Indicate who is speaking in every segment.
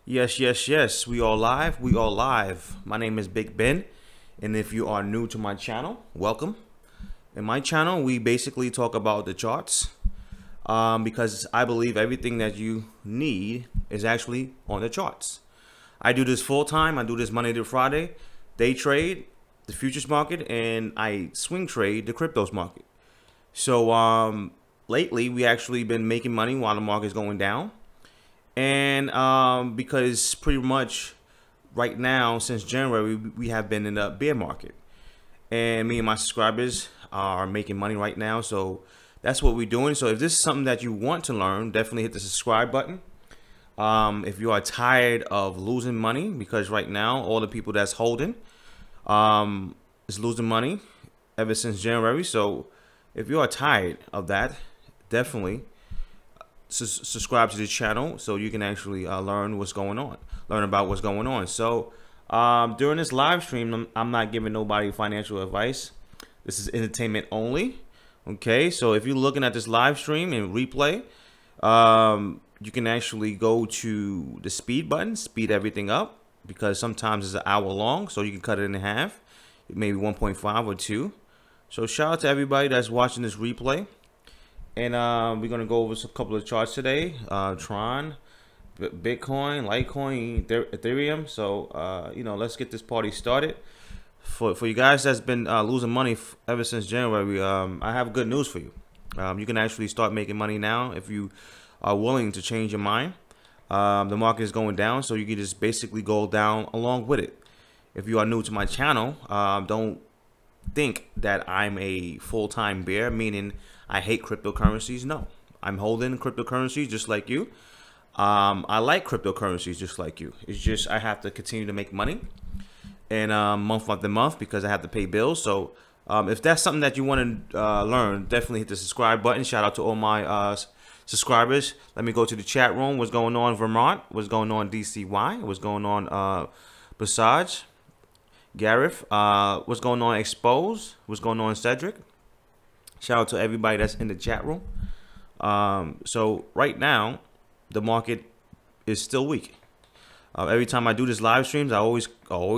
Speaker 1: Yes, yes, yes. We are live. We are live. My name is Big Ben, and if you are new to my channel, welcome. In my channel, we basically talk about the charts because I believe everything that you need is actually on the charts. I do this full time. I do this Monday to Friday, day trade, the futures market, and I swing trade the cryptos market. So lately, we actually been making money while the market is going down. And because pretty much right now, since January, we have been in the bear market. And me and my subscribers are making money right now. So that's what we're doing. So if this is something that you want to learn, definitely hit the subscribe button. If you are tired of losing money, because right now, all the people that's holding is losing money ever since January. So if you are tired of that, definitely subscribe to the channel so you can actually learn what's going on, learn about what's going on. So during this live stream, I'm not giving nobody financial advice. This is entertainment only. Okay, so if you're looking at this live stream and replay, you can actually go to the speed button, speed everything up, because sometimes it's an hour long, so you can cut it in half, maybe 1.5 or 2. So shout out to everybody that's watching this replay. And we're going to go over a couple of charts today. Tron, Bitcoin, Litecoin, Ethereum. So, let's get this party started. For you guys that's been losing money ever since January, I have good news for you. You can actually start making money now if you are willing to change your mind. The market is going down, so you can just basically go down along with it. If you are new to my channel, don't think that I'm a full-time bear, meaning I hate cryptocurrencies. No, I'm holding cryptocurrencies just like you. I like cryptocurrencies just like you. It's just I have to continue to make money and month after month because I have to pay bills. So if that's something that you want to learn, definitely hit the subscribe button. Shout out to all my subscribers. Let me go to the chat room. What's going on, Vermont? What's going on, DCY? What's going on, Basaj? Gareth? What's going on, Expose? What's going on, Cedric? Shout out to everybody that's in the chat room. So right now, the market is still weak. Every time I do this live streams, I always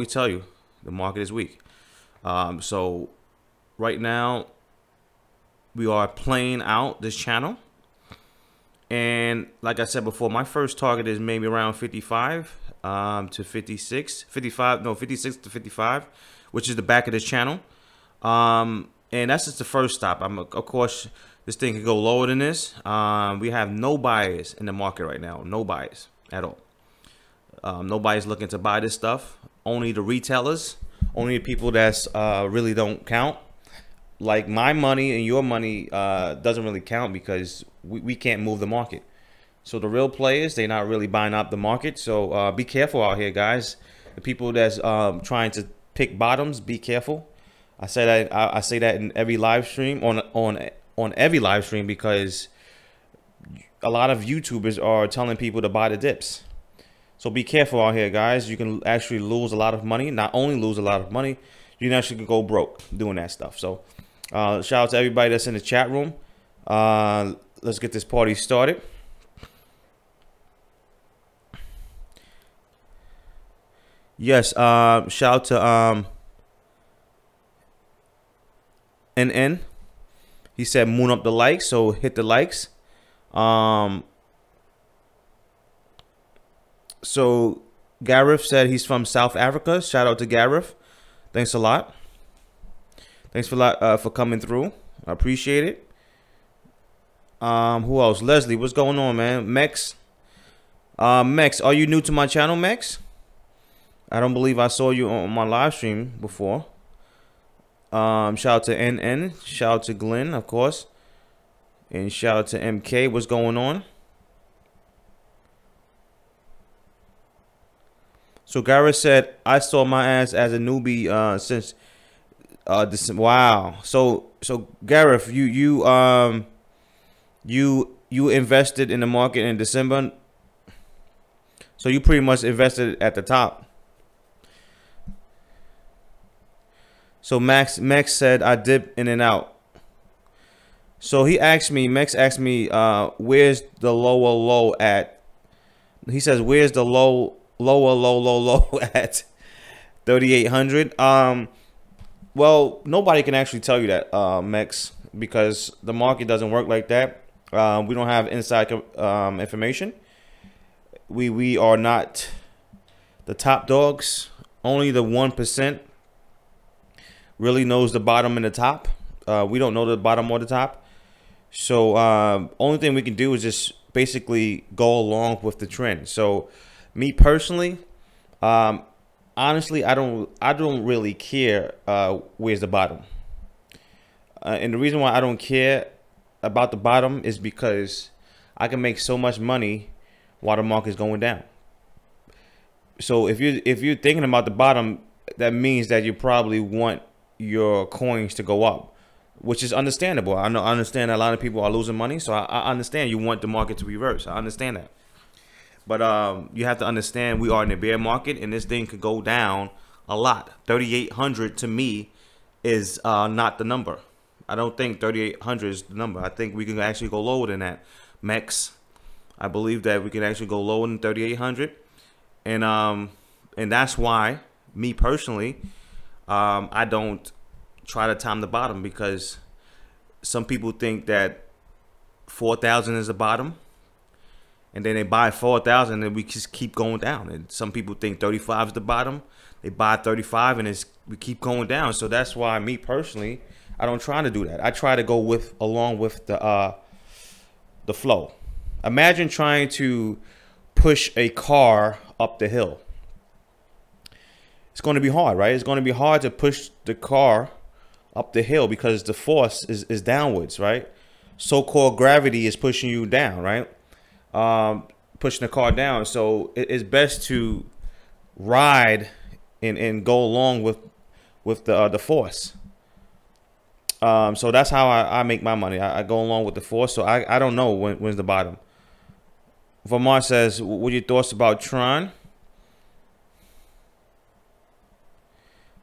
Speaker 1: tell you the market is weak. So right now, we are playing out this channel. And like I said before, my first target is maybe around 55 to 56. 56 to 55, which is the back of this channel. And that's just the first stop. Of course, this thing can go lower than this. We have no buyers in the market right now. No buyers at all. Nobody's looking to buy this stuff. Only the retailers. Only the people that's really don't count. Like my money and your money doesn't really count because we can't move the market. So the real players, they're not really buying up the market. So be careful out here, guys. The people that's trying to pick bottoms, be careful. I say that in every live stream on every live stream because a lot of YouTubers are telling people to buy the dips. So be careful out here, guys. You can actually lose a lot of money. Not only lose a lot of money, you can actually go broke doing that stuff. So shout out to everybody that's in the chat room. Let's get this party started. Yes, shout out to NN. He said moon up the likes, so hit the likes. So Gareth said he's from South Africa. Shout out to Gareth. Thanks a lot. Thanks for coming through. I appreciate it. Who else? Leslie, what's going on, man? Mex. Mex, are you new to my channel, Mex? I don't believe I saw you on my live stream before. Shout out to NN. Shout out to Glenn, of course. And shout out to MK. What's going on? So Gareth said, I saw my ass as a newbie since this. Wow. So Gareth, you invested in the market in December. So you pretty much invested at the top. So Max said I dip in and out. So he asked me, Max asked me, where's the lower low at He says, where's the low at 3,800? Well, nobody can actually tell you that, Mex, because the market doesn't work like that. We don't have inside information. We are not the top dogs. Only the 1% really knows the bottom and the top. We don't know the bottom or the top. So only thing we can do is just basically go along with the trend. So me personally, honestly, I don't really care where's the bottom. And the reason why I don't care about the bottom is because I can make so much money while the market's going down. So if you're thinking about the bottom, that means that you probably want your coins to go up, which is understandable. I understand a lot of people are losing money, so I understand you want the market to reverse. I understand that. But you have to understand we are in a bear market, and this thing could go down a lot. 3,800 to me is not the number. I don't think 3,800 is the number. I think we can actually go lower than that. Mex, I believe that we can actually go lower than 3,800, and that's why me personally, I don't try to time the bottom, because some people think that 4,000 is the bottom, and then they buy 4,000 and we just keep going down. And some people think 35 is the bottom, they buy 35 and we keep going down. So that's why me personally, I don't try to do that. I try to go along with the flow. Imagine trying to push a car up the hill. It's going to be hard, right? It's going to be hard to push the car up the hill because the force is downwards, right? So-called gravity is pushing you down, right? Pushing the car down. So it's best to ride and go along with the force. So that's how I make my money. I go along with the force. So I don't know when's the bottom. Vermont says, what are your thoughts about Tron?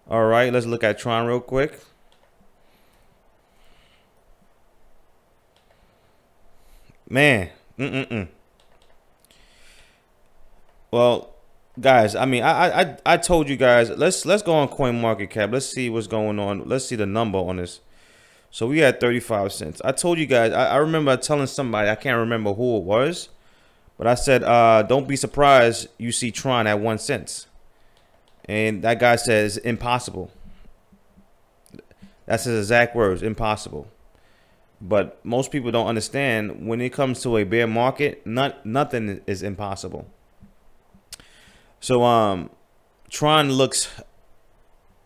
Speaker 1: All right, let's look at Tron real quick. Man, Well, guys, I mean, I told you guys, let's go on CoinMarketCap. Let's see what's going on. Let's see the number on this. So we had 35 cents. I told you guys, I remember telling somebody, I can't remember who it was, but I said, don't be surprised you see Tron at 1 cent. And that guy says impossible. That's his exact words, impossible. But most people don't understand, when it comes to a bear market, nothing is impossible. So Tron looks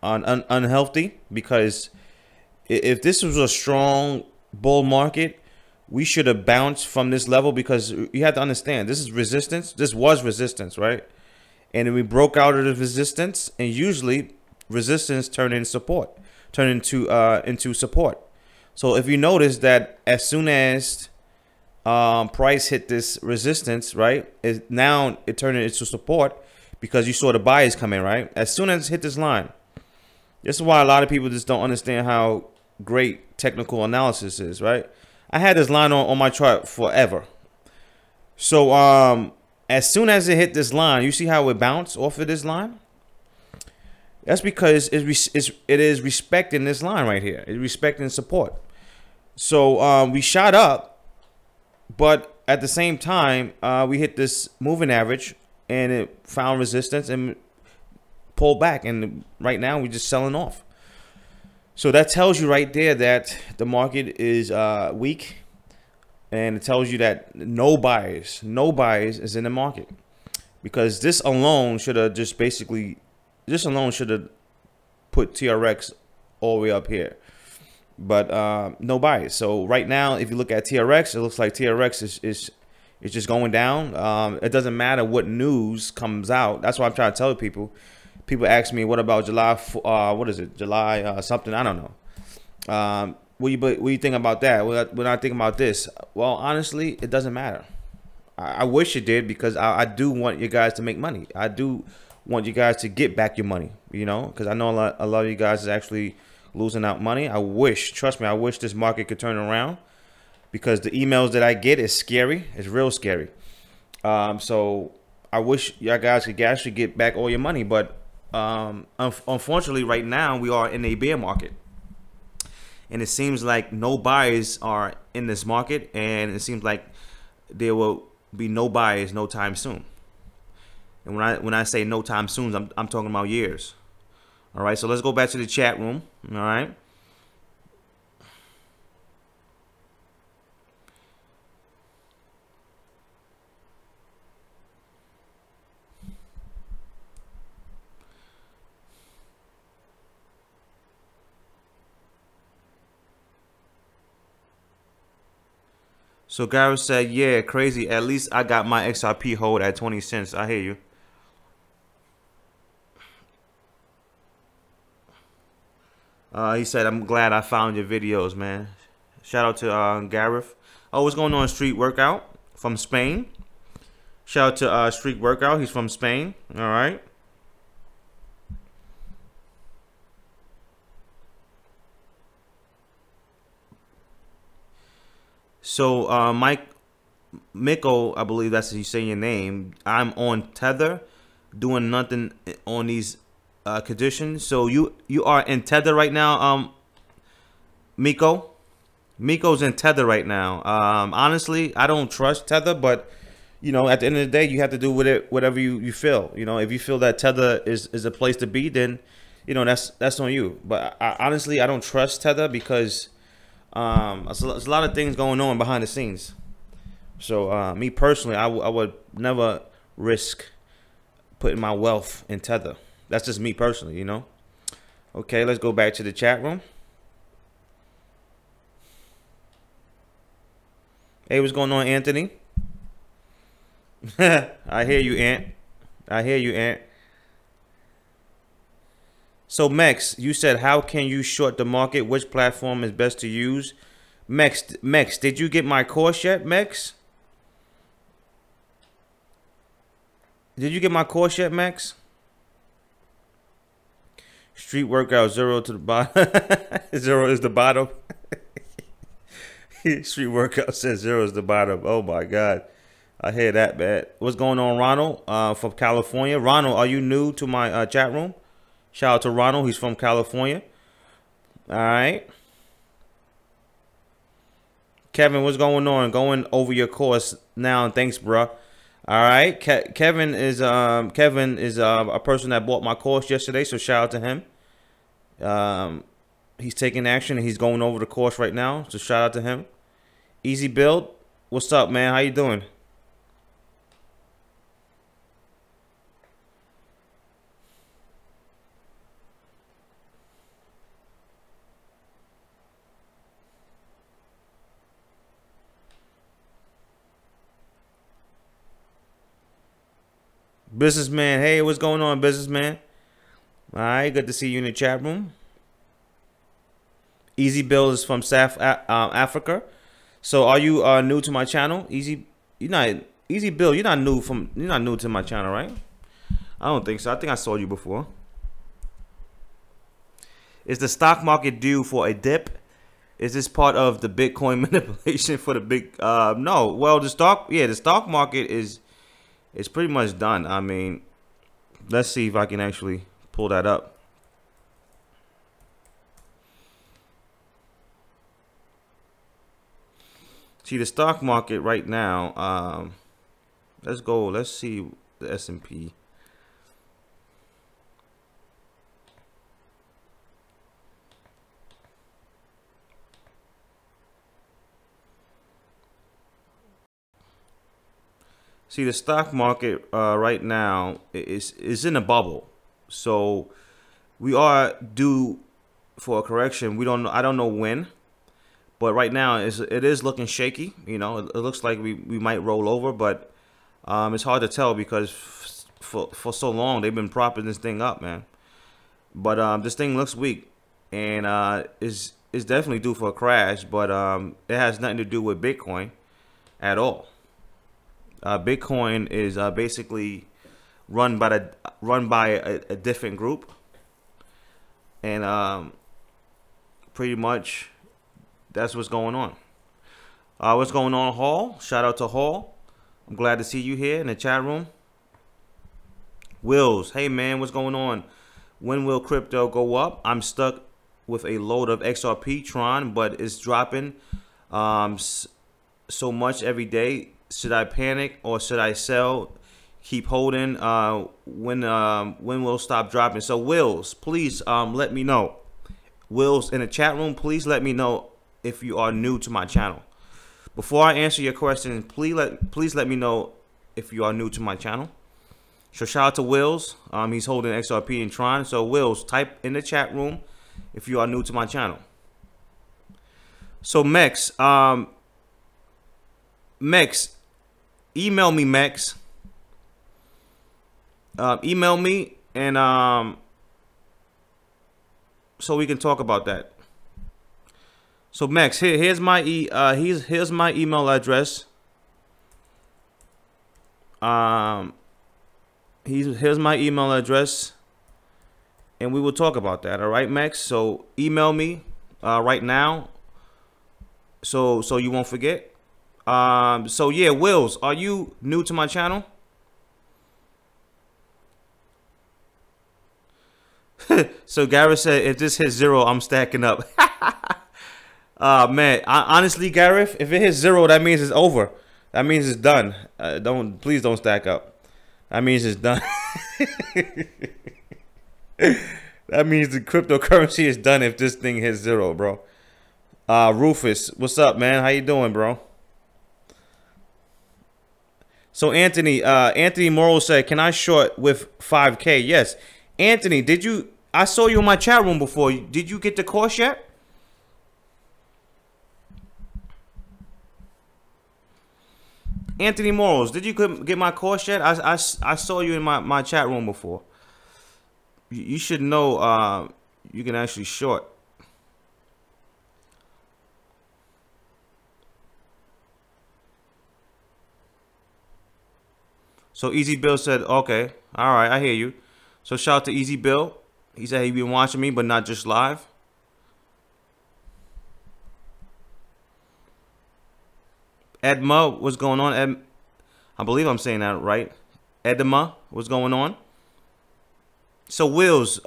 Speaker 1: unhealthy, because if this was a strong bull market, we should have bounced from this level, because you have to understand, this is resistance. This was resistance, right? And then we broke out of the resistance, and usually resistance turn into support. So if you notice that as soon as price hit this resistance, right, now it turned into support, because you saw the buyers come in, right? As soon as it hit this line. This is why a lot of people just don't understand how great technical analysis is, right? I had this line on my chart forever. So as soon as it hit this line, you see how it bounced off of this line? That's because it is respecting this line right here. It's respecting support. So we shot up, but at the same time, we hit this moving average, and it found resistance and pulled back. And right now, we're just selling off. So that tells you right there that the market is weak, and it tells you that no buyers is in the market, because this alone should have just basically, this alone should have put TRX all the way up here, but no buyers. So right now, if you look at TRX, it looks like TRX is just going down. It doesn't matter what news comes out. That's why I'm trying to tell people. People ask me, what about July? What is it? July something? I don't know. What do you think about that? When I think about this, well, honestly, it doesn't matter. I wish it did, because I do want you guys to make money. I do want you guys to get back your money, you know, because I know a lot of you guys is actually losing out money. I wish, trust me, I wish this market could turn around, because the emails that I get is scary. It's real scary. So I wish y'all guys could actually get back all your money, but unfortunately, right now we are in a bear market, and it seems like no buyers are in this market, and it seems like there will be no buyers no time soon. And when I say no time soon, I'm talking about years. All right, so let's go back to the chat room. All right. So Gareth said, yeah, crazy. At least I got my XRP hold at 20 cents. I hear you. He said, I'm glad I found your videos, man. Shout out to Gareth. Oh, what's going on, Street Workout from Spain? Shout out to Street Workout. He's from Spain. All right. So Mike Miko, I believe that's how you say your name. I'm on Tether, doing nothing on these conditions. So you are in Tether right now, Miko. Miko's in Tether right now. Honestly, I don't trust Tether, but you know, at the end of the day, you have to do with it whatever you feel. You know, if you feel that Tether is a place to be, then you know that's on you. But honestly, I don't trust Tether because there's a lot of things going on behind the scenes. So me personally, I would never risk putting my wealth in Tether. That's just me personally, you know. Okay, let's go back to the chat room. Hey, what's going on, Anthony? I hear you, Ant. I hear you, Ant. So, Mex, you said, how can you short the market? Which platform is best to use? Mex, did you get my course yet, Mex? Did you get my course yet, Mex? Street Workout, 0 to the bottom. 0 is the bottom. Street Workout says 0 is the bottom. Oh my God, I hear that, man. What's going on, Ronald? From California. Ronald, are you new to my chat room? Shout out to Ronald. He's from California. All right. Kevin, what's going on? Going over your course now. Thanks, bro. All right. Kevin is a person that bought my course yesterday, so shout out to him. He's taking action and he's going over the course right now, so shout out to him. Easy Build, what's up, man? How you doing? Businessman, hey, what's going on, businessman? All right, good to see you in the chat room. Easy Build is from South Africa. So, are you new to my channel? Easy Build. You're not new to my channel, right? I don't think so. I think I saw you before. Is the stock market due for a dip? Is this part of the Bitcoin manipulation for the big? No. Well, the stock market is pretty much done. I mean, let's see if I can actually pull that up. See, the stock market right now, let's see the S&P. See, the stock market right now is in a bubble. So we are due for a correction. I don't know when. But right now, it is looking shaky. You know, it looks like we might roll over, but it's hard to tell because for so long they've been propping this thing up, man. But this thing looks weak and is definitely due for a crash. But it has nothing to do with Bitcoin at all. Bitcoin is basically run by a different group, and pretty much. That's what's going on. What's going on, Hall? Shout out to Hall. I'm glad to see you here in the chat room. Wills, hey man, what's going on? When will crypto go up? I'm stuck with a load of XRP Tron, but it's dropping so much every day. Should I panic or should I sell? Keep holding. When will stop dropping? So Wills, please let me know. Wills in the chat room, please let me know if you are new to my channel. Before I answer your question, please let me know if you are new to my channel. So shout out to Wills. He's holding XRP and Tron. So Wills, type in the chat room if you are new to my channel. So Mex, email me, Mex. Email me and so we can talk about that. So Max, here's my here's my email address. Here's my email address, and we will talk about that. All right, Max. So email me right now, so you won't forget. So yeah, Wills, are you new to my channel? So Gareth said, if this hits 0, I'm stacking up. Man, honestly, Gareth, if it hits 0, that means it's over. That means it's done. Please don't stack up. That means it's done. That means the cryptocurrency is done if this thing hits 0, bro. Rufus, what's up, man? How you doing, bro? So Anthony Morrow said, can I short with 5K? Yes. Anthony, I saw you in my chat room before. Did you get the course yet? Anthony Morrows, did you get my course yet? I saw you in my chat room before. You should know you can actually short. So Easy Bill said, okay, all right, I hear you. So shout out to Easy Bill. He said he'd been watching me, but not just live. Edma, what's going on? I believe I'm saying that right. Edma, what's going on? So Wills,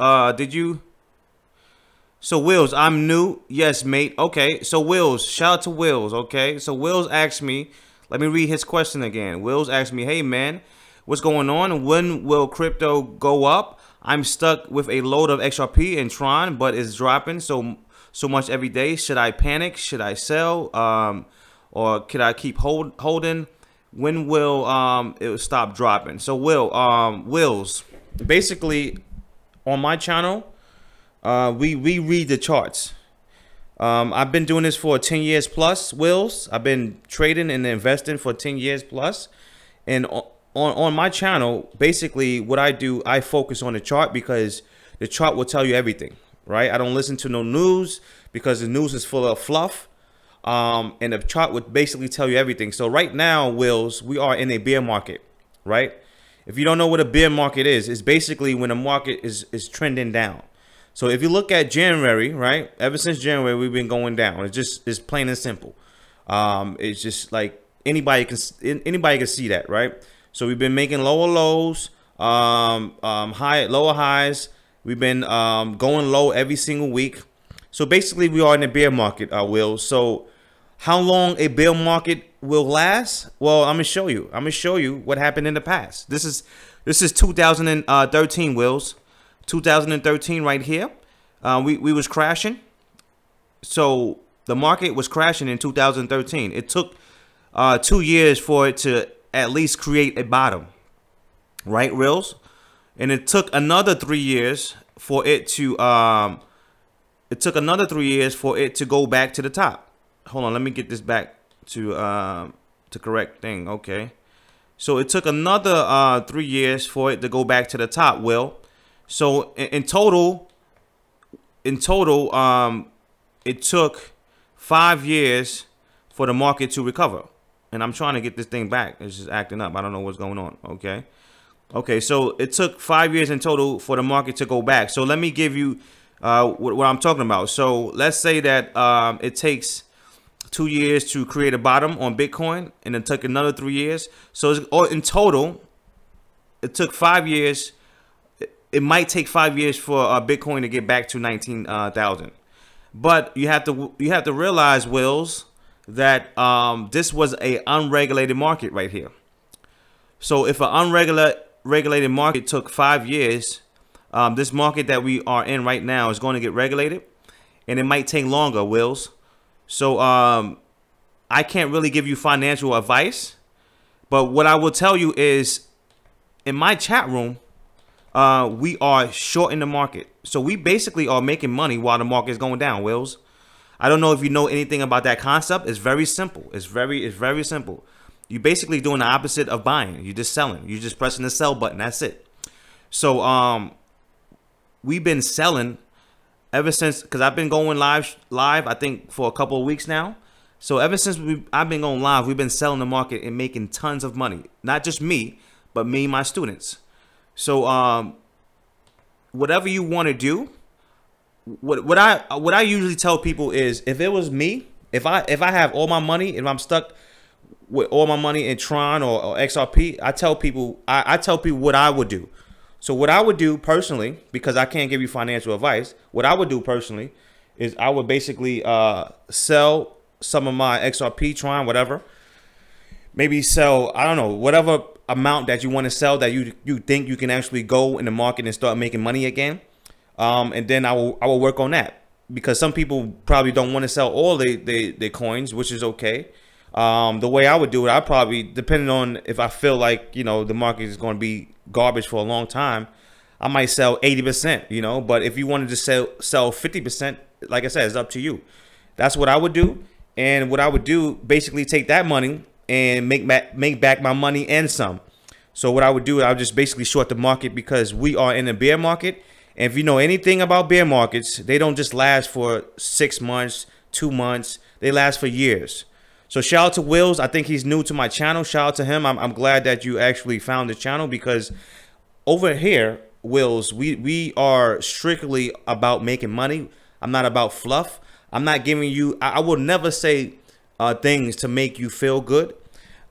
Speaker 1: So Wills, I'm new. Yes, mate. Okay. So Wills, shout out to Wills. Okay. So Wills asked me, let me read his question again. Wills asked me, hey man, what's going on? When will crypto go up? I'm stuck with a load of XRP and Tron, but it's dropping so much every day. Should I panic? Should I sell? Or could I keep holding? When will it stop dropping? So Wills, basically on my channel, we read the charts. I've been doing this for 10 years plus, Wills. I've been trading and investing for 10 years plus. And on my channel, basically what I do, I focus on the chart because the chart will tell you everything, right? I don't listen to no news because the news is full of fluff. And the chart would basically tell you everything. So right now, Wills, we are in a bear market, right? If you don't know what a bear market is, it's basically when a market is trending down. So if you look at January, right? Ever since January, we've been going down. It's plain and simple. It's just like anybody can see that, right? So we've been making lower lows, lower highs. We've been going low every single week. So basically, we are in a bear market, Will. So how long a bear market will last? Well, I'm gonna show you. I'm gonna show you what happened in the past. This is 2013, Wills. 2013 right here. We was crashing. So the market was crashing in 2013. It took 2 years for it to at least create a bottom, right, Wills? And it took another 3 years for it to go back to the top. Hold on, let me get this back to correct thing. Okay, so it took another 3 years for it to go back to the top, Will. So in total, it took 5 years for the market to recover. And I'm trying to get this thing back. It's just acting up. I don't know what's going on. Okay. Okay, so it took 5 years in total for the market to go back. So let me give you what I'm talking about. So let's say that it takes 2 years to create a bottom on Bitcoin, and it took another 3 years. So in total, it took 5 years it might take 5 years for Bitcoin to get back to 19,000. But you have to realize, Wills, that this was a unregulated market right here. So if an unregulated market took 5 years, this market that we are in right now is going to get regulated, and it might take longer, Wills. So I can't really give you financial advice, but what I will tell you is, in my chat room, we are short in the market. So we basically are making money while the market is going down, Wills. I don't know if you know anything about that concept. It's very simple. It's very simple. You're basically doing the opposite of buying. You're just selling. You're just pressing the sell button. That's it. So we've been selling ever since, because I've been going live I think for a couple of weeks now. So ever since I've been going live, we've been selling the market and making tons of money. Not just me, but me and my students. So whatever you want to do, what I usually tell people is, if it was me, if I have all my money, if I'm stuck with all my money in Tron or XRP, I tell people what I would do. So what I would do personally, because I can't give you financial advice, what I would do personally is I would basically sell some of my XRP, Tron, whatever. Maybe sell, I don't know, whatever amount that you want to sell that you think you can actually go in the market and start making money again. And then I will work on that, because some people probably don't want to sell all their coins, which is okay. The way I would do it, I probably, depending on if I feel like, you know, the market is going to be garbage for a long time, I might sell 80%, you know. But if you wanted to sell 50%, like I said, it's up to you. That's what I would do. And what I would do, basically take that money and make back my money and some. So what I would do, I would just basically short the market, because we are in a bear market. And if you know anything about bear markets, they don't just last for 6 months, 2 months. They last for years. So shout out to Wills. I think he's new to my channel. Shout out to him. I'm glad that you actually found the channel, because over here, Wills, we are strictly about making money. I'm not about fluff. I'm not giving you, I will never say things to make you feel good.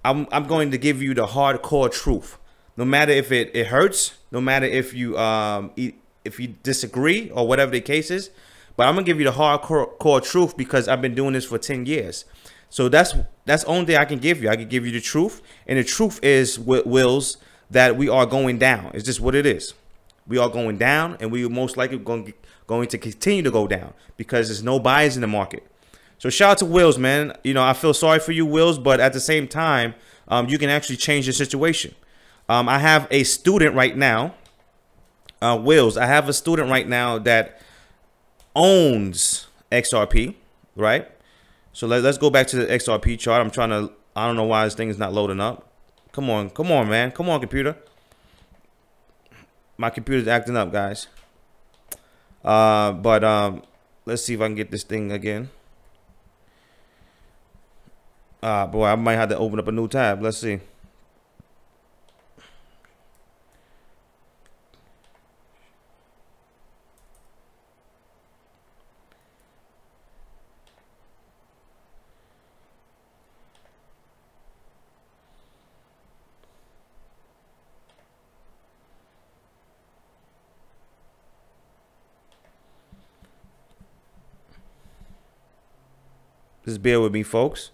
Speaker 1: I'm going to give you the hardcore truth. No matter if it hurts, no matter if you disagree or whatever the case is, but I'm gonna give you the hardcore truth, because I've been doing this for 10 years. So that's the only thing I can give you. I can give you the truth, and the truth is, Wills, that we are going down. It's just what it is. We are going down, and we are most likely going to continue to go down, because there's no buyers in the market. So shout out to Wills, man. You know, I feel sorry for you, Wills, but at the same time, you can actually change the situation. I have a student right now, Wills. I have a student right now that owns XRP, right? So let's go back to the XRP chart. I don't know why this thing is not loading up. Come on, man. Come on, computer. My computer's acting up, guys. Let's see if I can get this thing again. Boy, I might have to open up a new tab. Let's see. Just bear with me, folks.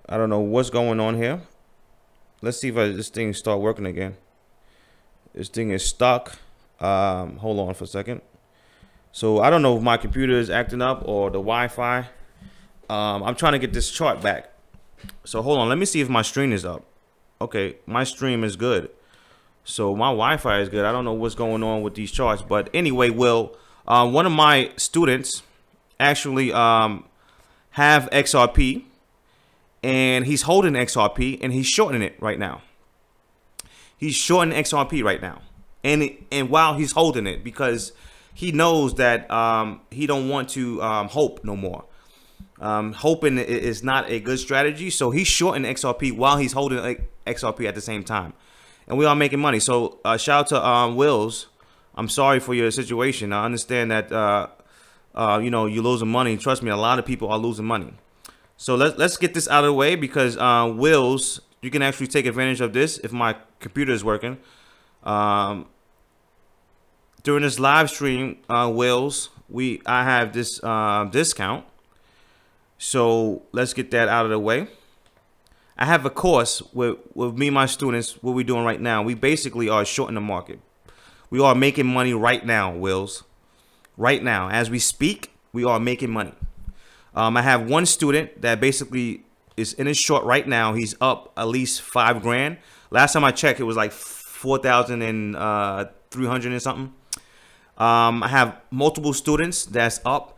Speaker 1: I don't know what's going on here. Let's see if this thing start working again. This thing is stuck. Hold on for a second. So I don't know if my computer is acting up or the Wi-Fi. I'm trying to get this chart back. So hold on. Let me see if my stream is up. Okay, my stream is good. So my Wi-Fi is good. I don't know what's going on with these charts. But anyway, one of my students actually have XRP, and he's holding XRP, and he's shorting it right now. He's shorting XRP right now, and while he's holding it, because he knows that he don't want to hope no more. Hoping is not a good strategy, so he's shorting XRP while he's holding XRP at the same time, and we are making money. So shout out to Wills. I'm sorry for your situation. I understand that you know, you're losing money. Trust me, a lot of people are losing money. So let's get this out of the way, because Wills, you can actually take advantage of this if my computer is working. during this live stream, Wills, I have this discount. So let's get that out of the way. I have a course with me and my students. What we're doing right now, we basically are shorting the market. We are making money right now, Wills. Right now, as we speak, we are making money. I have one student that basically is in his short right now. He's up at least $5 grand. Last time I checked, it was like 4,300 and something. I have multiple students that's up.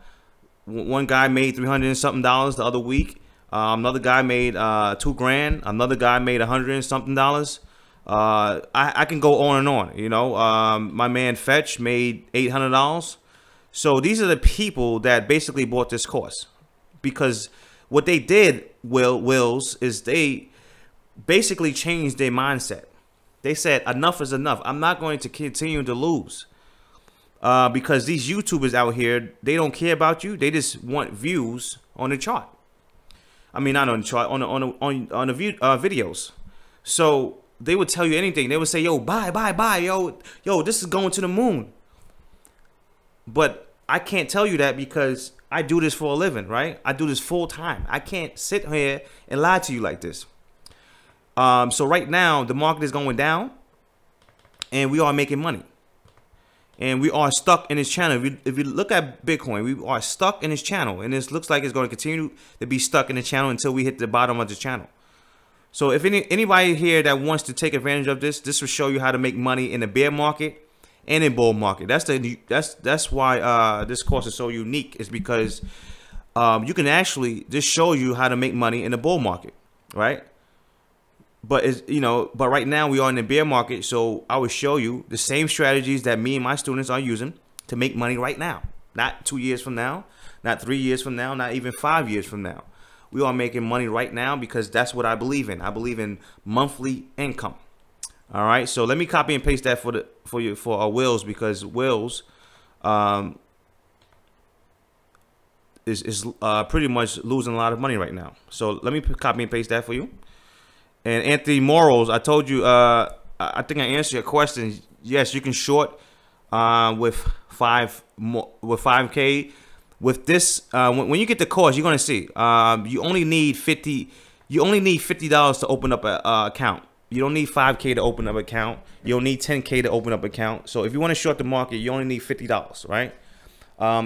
Speaker 1: One guy made $300 and something the other week. Another guy made $2 grand. Another guy made $100 and something. I can go on and on. You know, my man Fetch made $800. So these are the people that basically bought this course, because what they did, Wills, is they basically changed their mindset. They said enough is enough. I'm not going to continue to lose. Because these YouTubers out here, they don't care about you. They just want views on the chart. I mean, not on the chart, on the videos. So they would tell you anything. They would say, yo, buy, yo, this is going to the moon. But I can't tell you that because I do this for a living, right? I do this full time. I can't sit here and lie to you like this. So right now, the market is going down and we are making money. And we are stuck in this channel. If you look at Bitcoin, we are stuck in this channel. And this looks like it's going to continue to be stuck in the channel until we hit the bottom of the channel. So if anybody here that wants to take advantage of this will show you how to make money in the bear market and in bull market. That's why this course is so unique, is because you can actually just show you how to make money in the bull market, right? But but right now we are in the bear market, so I will show you the same strategies that me and my students are using to make money right now. Not 2 years from now, not 3 years from now, not even 5 years from now. We are making money right now because that's what I believe in. I believe in monthly income. All right, so let me copy and paste that for our Wills, because Wills is pretty much losing a lot of money right now. So let me copy and paste that for you. And Anthony Morals, I told you, I think I answered your question. Yes, you can short with 5K. With this, when you get the course, you're gonna see you only need $50 to open up an account. You don't need 5K to open up an account. You don't need 10K to open up an account. So if you want to short the market, you only need $50, right?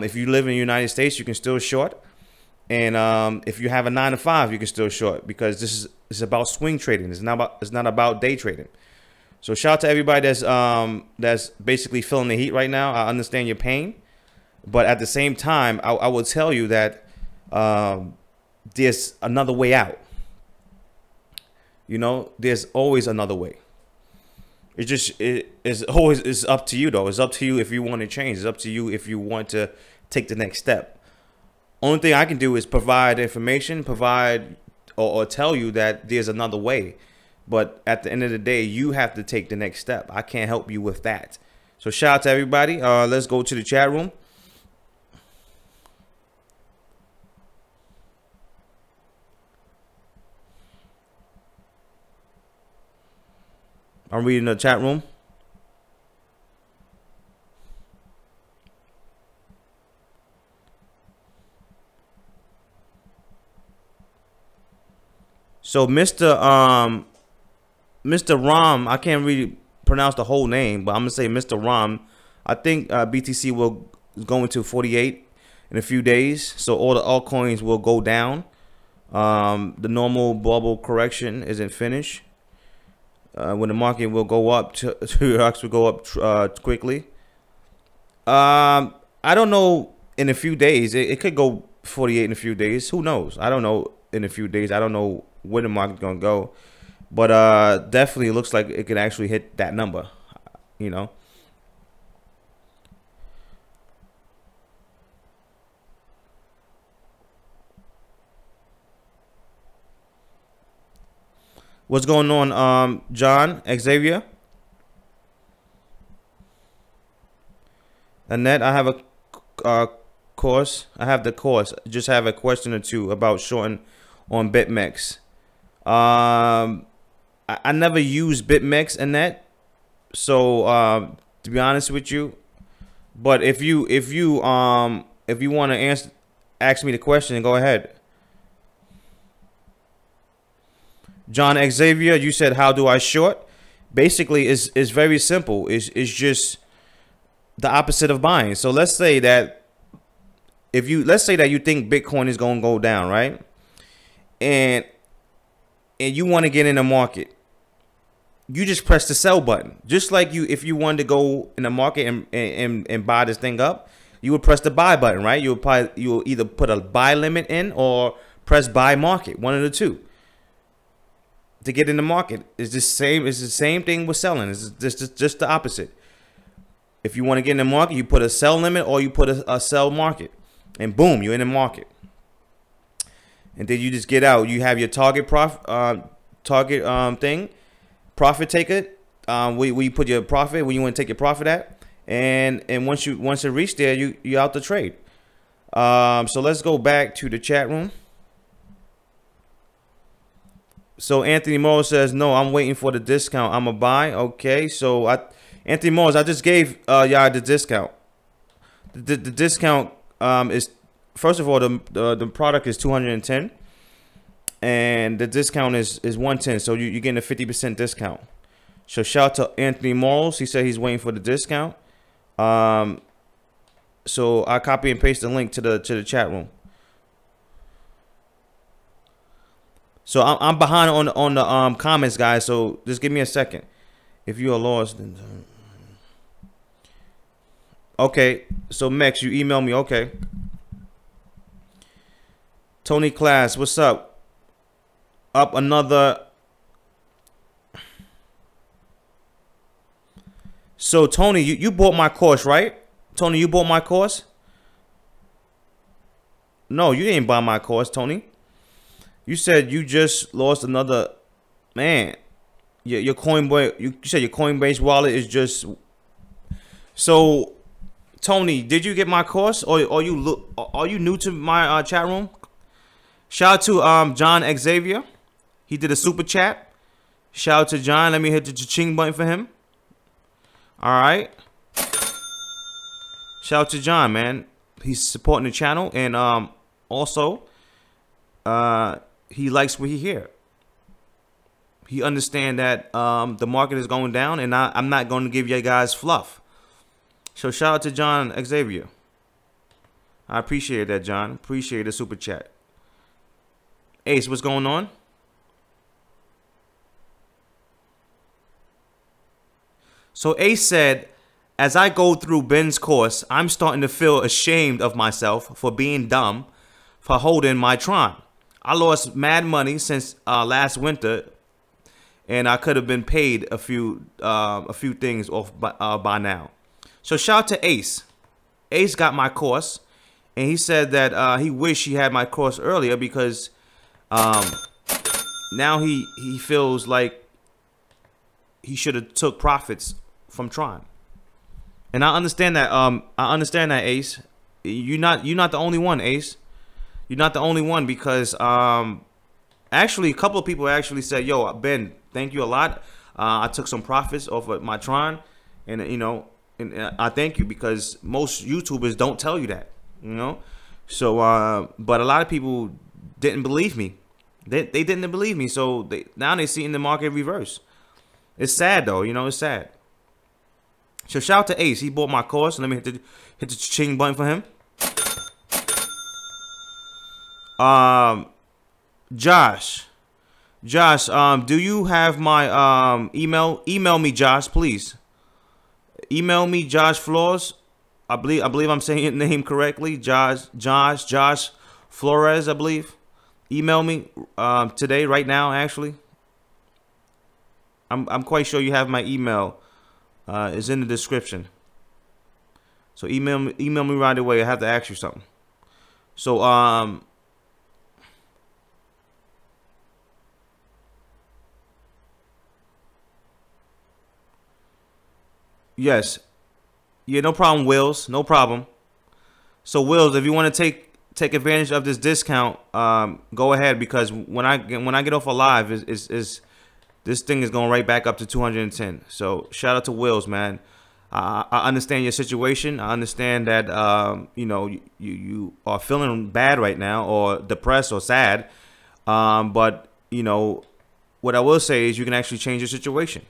Speaker 1: If you live in the United States, you can still short. And if you have a 9 to 5, you can still short, because this is about swing trading. It's not about day trading. So shout out to everybody that's basically feeling the heat right now. I understand your pain, but at the same time, I will tell you that there's another way out. You know, there's always another way. It's up to you though. It's up to you if you want to change. It's up to you if you want to take the next step. Only thing I can do is provide information, or tell you that there's another way. But at the end of the day, you have to take the next step. I can't help you with that. So shout out to everybody. Let's go to the chat room. I'm reading the chat room. So Mr. Ram, I can't really pronounce the whole name, but I'm gonna say Mr. Ram. I think BTC will go into 48 in a few days, so all the altcoins will go down. The normal bubble correction isn't finished. When the market will go up, TRX will go up quickly. I don't know. In a few days, it could go 48 in a few days. Who knows? I don't know. In a few days, I don't know where the market's gonna go, but definitely looks like it could actually hit that number. You know. What's going on, John, Xavier? Annette, I have a course. I have the course. Just have a question or two about shorting on BitMEX. I never use BitMEX, Annette. So to be honest with you, But if you want to ask me the question, go ahead. John Xavier, you said, how do I short? Basically, it's very simple. It's just the opposite of buying. So let's say that let's say that you think Bitcoin is going to go down, right? And you want to get in the market. You just press the sell button. Just like if you wanted to go in the market and buy this thing up, you would press the buy button, right? You'll either put a buy limit in or press buy market, one of the two. To get in the market, it's the same thing with selling. It's just the opposite. If you want to get in the market, you put a sell limit or you put a sell market, and boom, you're in the market. And then you just get out. You have your target thing, profit taker. Where you put your profit, where you want to take your profit at, and once it reach there, you out the trade. So let's go back to the chat room. So Anthony Morrow says, no, I'm waiting for the discount. I'm a buy. Okay, so Anthony Morrow, I just gave y'all the discount. The discount is, first of all, the product is 210, and the discount is 110. So you're getting a 50% discount. So shout out to Anthony Morals. He said he's waiting for the discount. So I copy and paste the link to the chat room. So I'm behind on the comments, guys. So just give me a second. If you are lost, then okay. So Mex, you email me. Okay. Tony Class, what's up? Up another. So Tony, you bought my course, right? Tony, you bought my course? No, you didn't buy my course, Tony. You said you just lost another, man. Your Coinbase, you said your Coinbase wallet is just. So, Tony, did you get my course, or are you new to my chat room? Shout out to John Xavier. He did a super chat. Shout out to John. Let me hit the cha-ching button for him. All right. Shout out to John, man. He's supporting the channel, and also he likes what he hear. He understand that the market is going down, and I'm not going to give you guys fluff. So shout out to John Xavier. I appreciate that, John. Appreciate the super chat. Ace, what's going on? So Ace said, as I go through Ben's course, I'm starting to feel ashamed of myself for being dumb for holding my Tron. I lost mad money since last winter, and I could have been paid a few things off by now. So shout out to Ace. Ace got my course, and he said that he wished he had my course earlier because now he feels like he should have took profits from Tron. And I understand that. Ace. You're not the only one, Ace. You're not the only one, because actually a couple of people actually said, yo, Ben, thank you a lot. I took some profits off of my Tron, and and I thank you, because most YouTubers don't tell you that, So but a lot of people didn't believe me. They didn't believe me, so now they see in the market reverse. It's sad though, it's sad. So shout out to Ace. He bought my course. Let me hit the ching button for him. Josh, do you have my email? Email me, Josh, please. Email me, Josh Flores. I believe I'm saying your name correctly. Josh Flores, I believe. Email me today, right now, actually. I'm quite sure you have my email. Is in the description. So email me right away. I have to ask you something. So yes. Yeah, no problem, Wills. No problem. So Wills, if you want to take advantage of this discount, go ahead, because when I get off a live, is this thing is going right back up to 210. So shout out to Wills, man. I understand your situation. I understand that you know, you are feeling bad right now, or depressed or sad. But you know, what I will say is you can actually change your situation,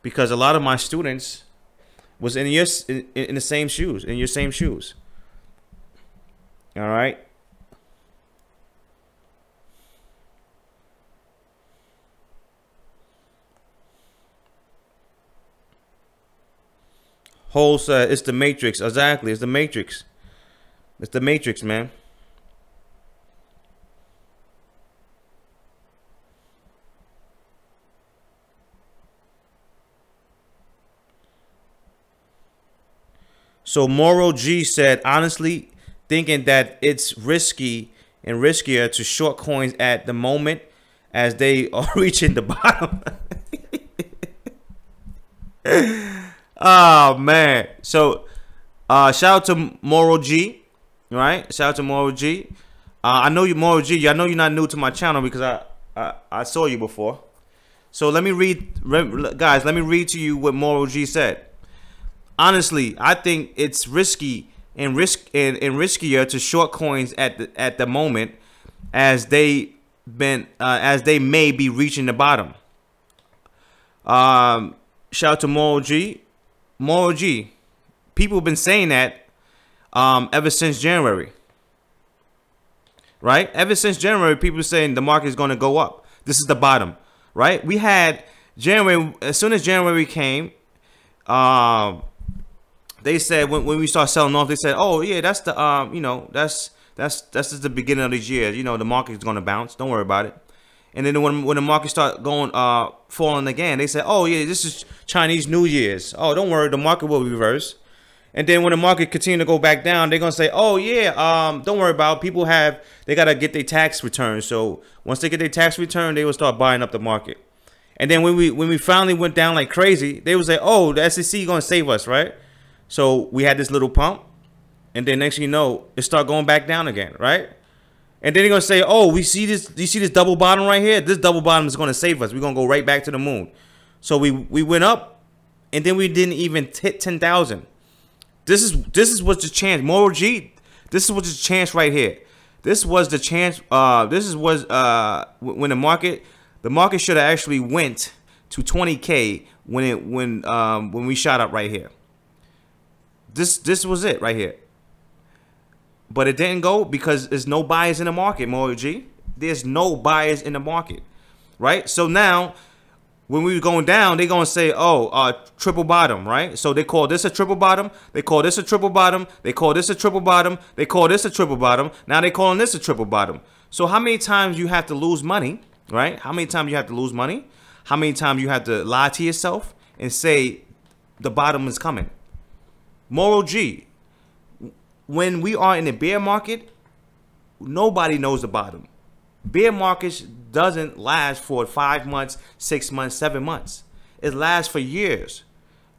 Speaker 1: because a lot of my students was in the same shoes, in your same shoes. All right. Whole said it's the Matrix. Exactly, it's the Matrix. It's the Matrix, man. So Moral G said, honestly, thinking that it's risky and riskier to short coins at the moment as they are reaching the bottom. Oh man. So shout out to Moral G. Right? Shout out to Moral G. I know you, Moral G. I know you're not new to my channel because I saw you before. So let me read, guys, let me read to you what Moral G said. Honestly, I think it's risky and riskier to short coins at the moment as they may be reaching the bottom. Shout out to Moral G. Moral G. People have been saying that ever since January. Right? Ever since January, people are saying the market is going to go up. This is the bottom. Right? We had January. As soon as January came, they said when we start selling off, they said, "Oh yeah, that's the you know, that's just the beginning of this year. You know, the market is going to bounce. Don't worry about it." And then when the market start going falling again, they said, "Oh yeah, this is Chinese New Year's. Oh, don't worry, the market will reverse." And then when the market continue to go back down, they're gonna say, "Oh yeah, don't worry about it. People they gotta get their tax return. So once they get their tax return, they will start buying up the market." And then when we finally went down like crazy, they would say, "Oh, the SEC gonna save us, right?" So we had this little pump, and then next thing you know, it start going back down again, right? And then they're gonna say, "Oh, we see this. Do you see this double bottom right here? This double bottom is gonna save us. We're gonna go right back to the moon." So we went up, and then we didn't even hit 10,000. This is what's the chance, Moral G. This is what's the chance right here. This was the chance. When the market should have actually went to 20K when we shot up right here. This was it right here. But it didn't go because there's no buyers in the market, Moral G. There's no buyers in the market, right? So now, when we were going down, they're going to say, "Oh, triple bottom," right? So they call this a triple bottom. They call this a triple bottom. They call this a triple bottom. They call this a triple bottom. Now they're calling this a triple bottom. So how many times you have to lose money, right? How many times you have to lose money? How many times you have to lie to yourself and say the bottom is coming? Moral G, when we are in the bear market, nobody knows the bottom. Bear markets doesn't last for 5 months, 6 months, 7 months. It lasts for years.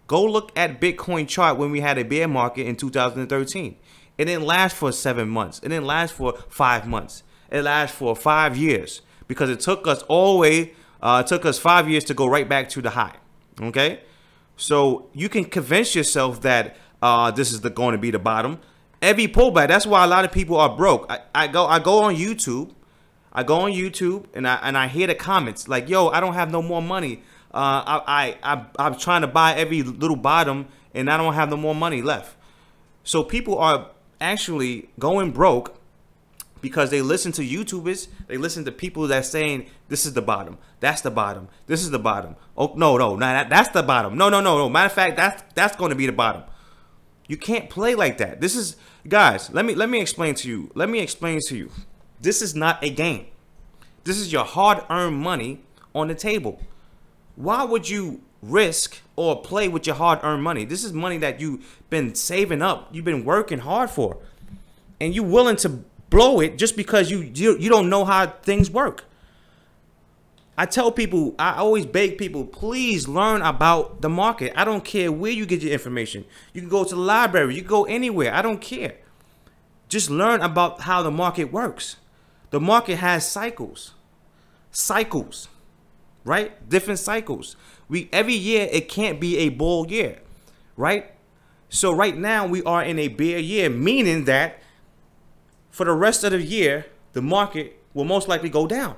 Speaker 1: Go look at Bitcoin chart when we had a bear market in 2013. It didn't last for 7 months. It didn't last for 5 months. It lasted for 5 years because it took us all the way, it took us 5 years to go right back to the high. Okay? So you can convince yourself that this is going to be the bottom. Every pullback. That's why a lot of people are broke. I go on YouTube. I go on YouTube and I hear the comments like, "Yo, I don't have no more money. I'm trying to buy every little bottom and I don't have no more money left." So people are actually going broke because they listen to YouTubers. They listen to people that saying this is the bottom. That's the bottom. This is the bottom. Oh no, that's the bottom. No. Matter of fact, that's going to be the bottom. You can't play like that. This is, guys, let me explain to you. Let me explain to you. This is not a game. This is your hard-earned money on the table. Why would you risk or play with your hard-earned money? This is money that you've been saving up. You've been working hard for. And you're willing to blow it just because you don't know how things work. I tell people, I always beg people, please learn about the market. I don't care where you get your information. You can go to the library. You can go anywhere. I don't care. Just learn about how the market works. The market has cycles. Cycles. Right? Different cycles. Every year, it can't be a bull year. right? So right now we are in a bear year, meaning that for the rest of the year, the market will most likely go down.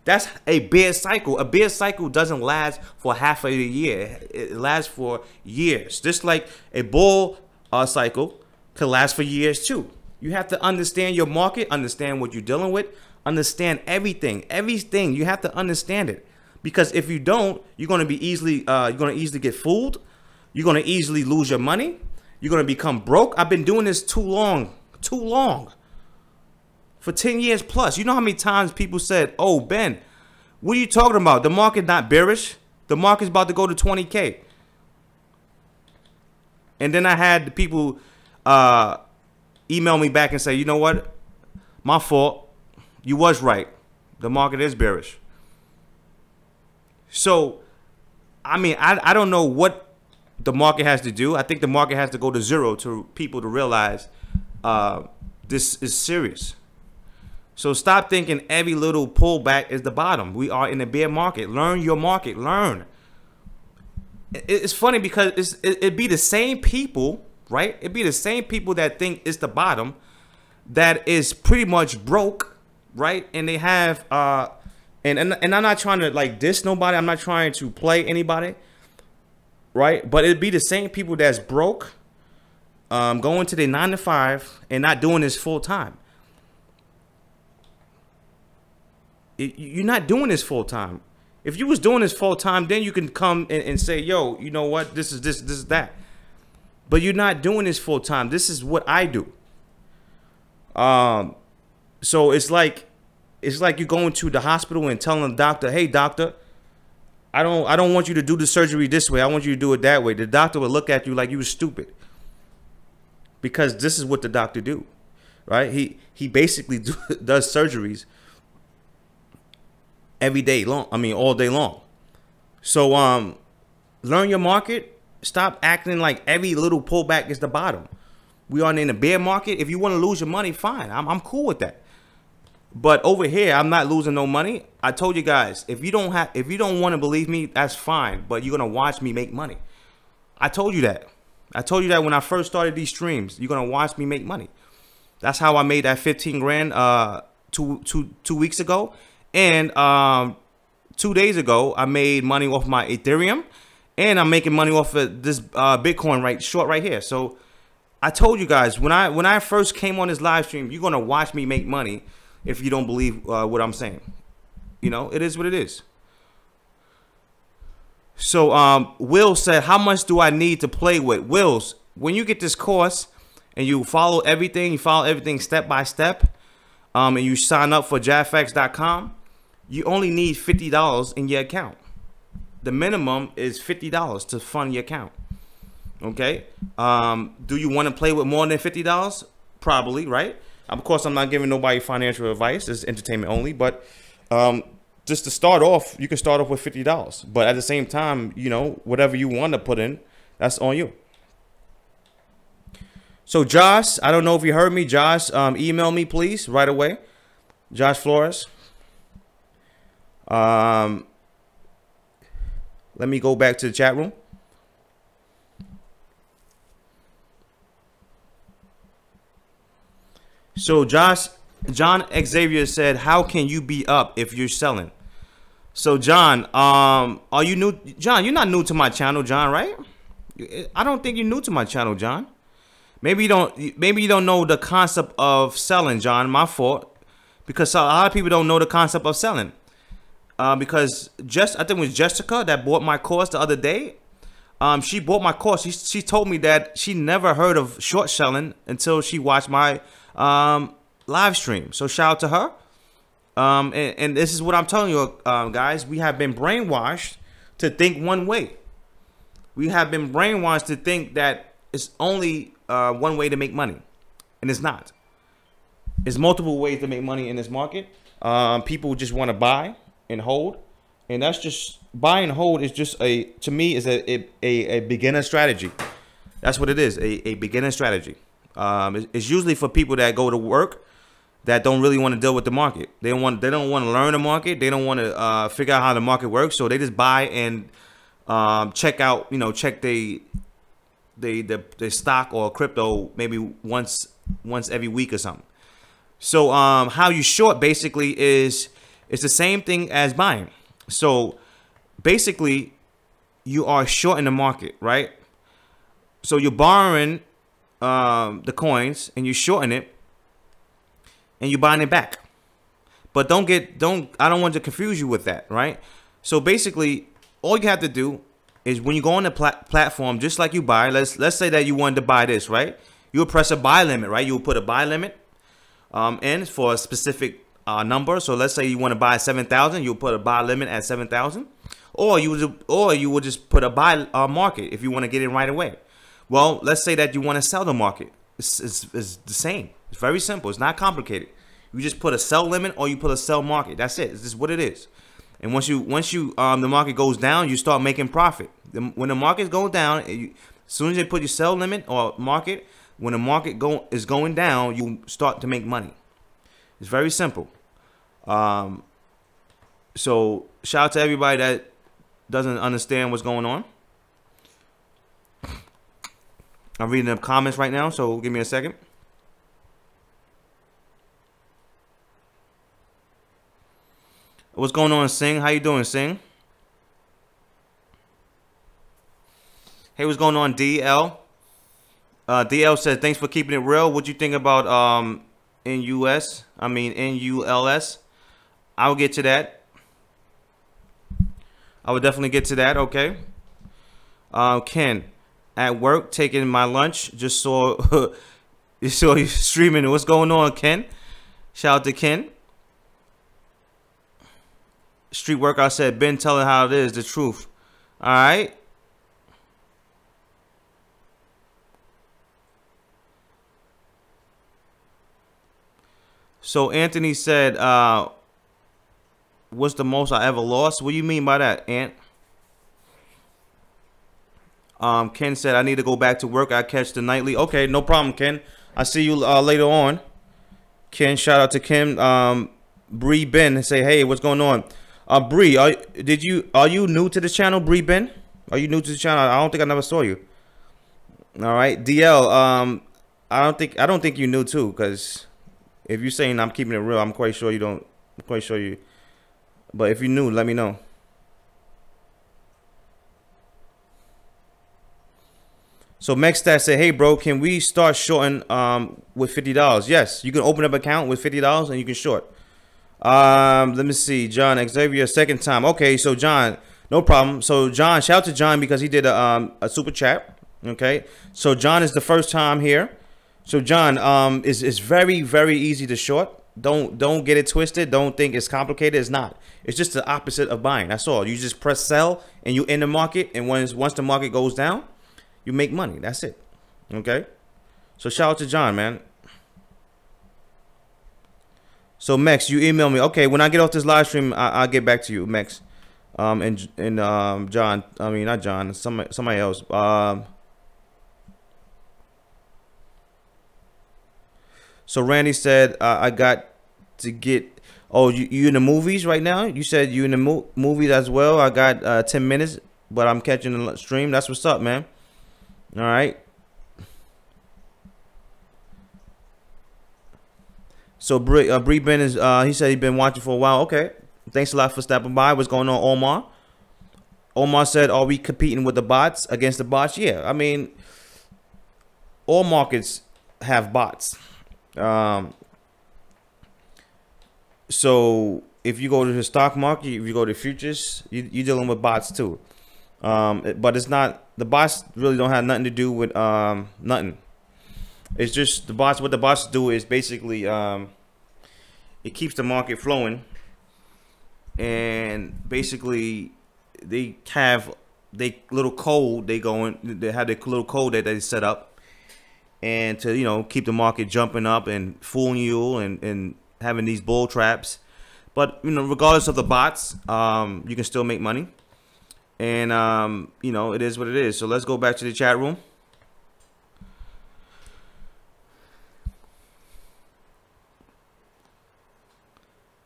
Speaker 1: That's a bear cycle. A bear cycle doesn't last for half of the year. It lasts for years. Just like a bull cycle can last for years too. You have to understand your market, understand what you're dealing with, understand everything. Everything, you have to understand it. Because if you don't, you're going to be easily get fooled. You're going to easily lose your money. You're going to become broke. I've been doing this too long. For 10 years plus. You know how many times people said, "Oh, Ben, what are you talking about? The market not bearish. The market's about to go to 20K." And then I had the people email me back and say, "You know what? My fault. You was right. The market is bearish." So, I mean, I don't know what the market has to do. I think the market has to go to zero to people to realize this is serious. So stop thinking every little pullback is the bottom. We are in a bear market. Learn your market. Learn. It's funny because it'd be the same people, right? It'd be the same people that think it's the bottom that is pretty much broke, right? And they have and I'm not trying to like diss nobody. I'm not trying to play anybody, right? But it'd be the same people that's broke, going to their 9 to 5 and not doing this full time. You're not doing this full time. If you was doing this full time, then you can come and say, "Yo, you know what? This is that." But you're not doing this full time. This is what I do. So it's like you're going to the hospital and telling the doctor, "Hey, doctor, I don't want you to do the surgery this way. I want you to do it that way." The doctor will look at you like you were stupid, because this is what the doctor do, right? He basically does surgeries every day long. I mean, all day long. So learn your market. Stop acting like every little pullback is the bottom. We are in a bear market. If you want to lose your money, fine. I'm cool with that. But over here, I'm not losing no money. I told you guys, if you don't want to believe me, that's fine. But you're gonna watch me make money. I told you that. I told you that when I first started these streams. You're gonna watch me make money. That's how I made that 15 grand two weeks ago. And 2 days ago, I made money off my Ethereum, and I'm making money off of this Bitcoin right here. So I told you guys when I first came on this live stream, you're gonna watch me make money. If you don't believe what I'm saying, you know, it is what it is. So Will said, "How much do I need to play with?" Wills, when you get this course and you follow everything step by step, and you sign up for jaffx.com, you only need $50 in your account. The minimum is $50 to fund your account. Okay. Do you want to play with more than $50? Probably, right? Of course, I'm not giving nobody financial advice. It's entertainment only. But just to start off, you can start off with $50. But at the same time, you know, whatever you want to put in, that's on you. So Josh, I don't know if you heard me. Josh, email me, please, right away. Josh Flores. Let me go back to the chat room. So John Xavier said, "How can you be up if you're selling?" So John, are you new? John, you're not new to my channel, John, right? I don't think you're new to my channel, John. Maybe you don't know the concept of selling, John. My fault, because a lot of people don't know the concept of selling. Because I think it was Jessica that bought my course the other day. She bought my course. She told me that she never heard of short selling until she watched my live stream. So shout out to her. And this is what I'm telling you, guys. We have been brainwashed to think one way. We have been brainwashed to think that it's only one way to make money, and it's not. There's multiple ways to make money in this market. People just want to buy and hold, and that's just buy and hold is just to me is a beginner strategy. That's what it is, a beginner strategy. It's usually for people that go to work that don't really want to deal with the market. They don't want to learn the market. They don't want to figure out how the market works. So they just buy and check out, check they the stock or crypto maybe once every week or something. So how you short basically is it's the same thing as buying. So basically you are shorting the market, right? So you're borrowing the coins and you're shorting it and you're buying it back. But I don't want to confuse you with that, right? So basically all you have to do is when you go on the platform, just like you buy, let's say that you wanted to buy this, right? You'll press a buy limit, right? You'll put a buy limit in for a specific number. So let's say you want to buy 7,000, you'll put a buy limit at 7,000, or you would just put a buy market if you want to get in right away. Well, let's say that you want to sell the market. It's the same. It's very simple. It's not complicated. You just put a sell limit or you put a sell market. That's it. It's just what it is. And once you the market goes down, you start making profit. When the market goes down, as soon as you put your sell limit or market, when the market is going down, you start to make money. It's very simple. So shout out to everybody that doesn't understand what's going on. I'm reading the comments right now, so give me a second. What's going on, Sing? How you doing, Sing? Hey, what's going on, DL? DL said, thanks for keeping it real. What you think about NULS? I will get to that. I would definitely get to that. Okay. Ken, at work taking my lunch. Just saw you streaming. What's going on, Ken? Shout out to Ken. Street Workout said, Ben, tell it how it is, the truth. All right. So Anthony said, what's the most I ever lost? What do you mean by that, Ant? Ken said, I need to go back to work. I catch the nightly. Okay, no problem, Ken. I see you later on. Ken, shout out to Kim. Bree Ben, say, hey, what's going on? Bree, are you new to the channel, Bree Ben? Are you new to the channel? I don't think I never saw you. All right, DL. I don't think you new too, because if you're saying I'm keeping it real, I'm quite sure you don't. I'm quite sure you. But if you're new, let me know. So Mexstat said, hey bro, can we start shorting with $50? Yes, you can open up an account with $50 and you can short. Let me see, John Xavier, second time. Okay, so John, no problem. So John, shout out to John because he did a super chat. Okay, so John is the first time here. So John, it's very, very easy to short. Don't get it twisted. Don't think it's complicated. It's not. It's just the opposite of buying. That's all. You just press sell and you in the market, and once the market goes down, you make money. That's it. Okay. So shout out to John, man. So Mex, you email me. Okay, when I get off this live stream, I'll get back to you, Mex. And John. I mean, not John. Somebody else. So Randy said, I got to get. Oh, you in the movies right now? You said you in the movies as well. I got 10 minutes, but I'm catching the stream. That's what's up, man. All right. So Bree Ben is he said he's been watching for a while. Okay, thanks a lot for stopping by. What's going on, Omar? Omar said, are we competing with the bots against the bots? Yeah, I mean, all markets have bots. So if you go to the stock market, if you go to futures, you're dealing with bots too. But it's not, the bots really don't have nothing to do with nothing. It's just the bots. What the bots do is basically it keeps the market flowing, and basically they have little code they have their little code that they set up, and to keep the market jumping up and fooling you and having these bull traps. But regardless of the bots, you can still make money, and it is what it is. So let's go back to the chat room.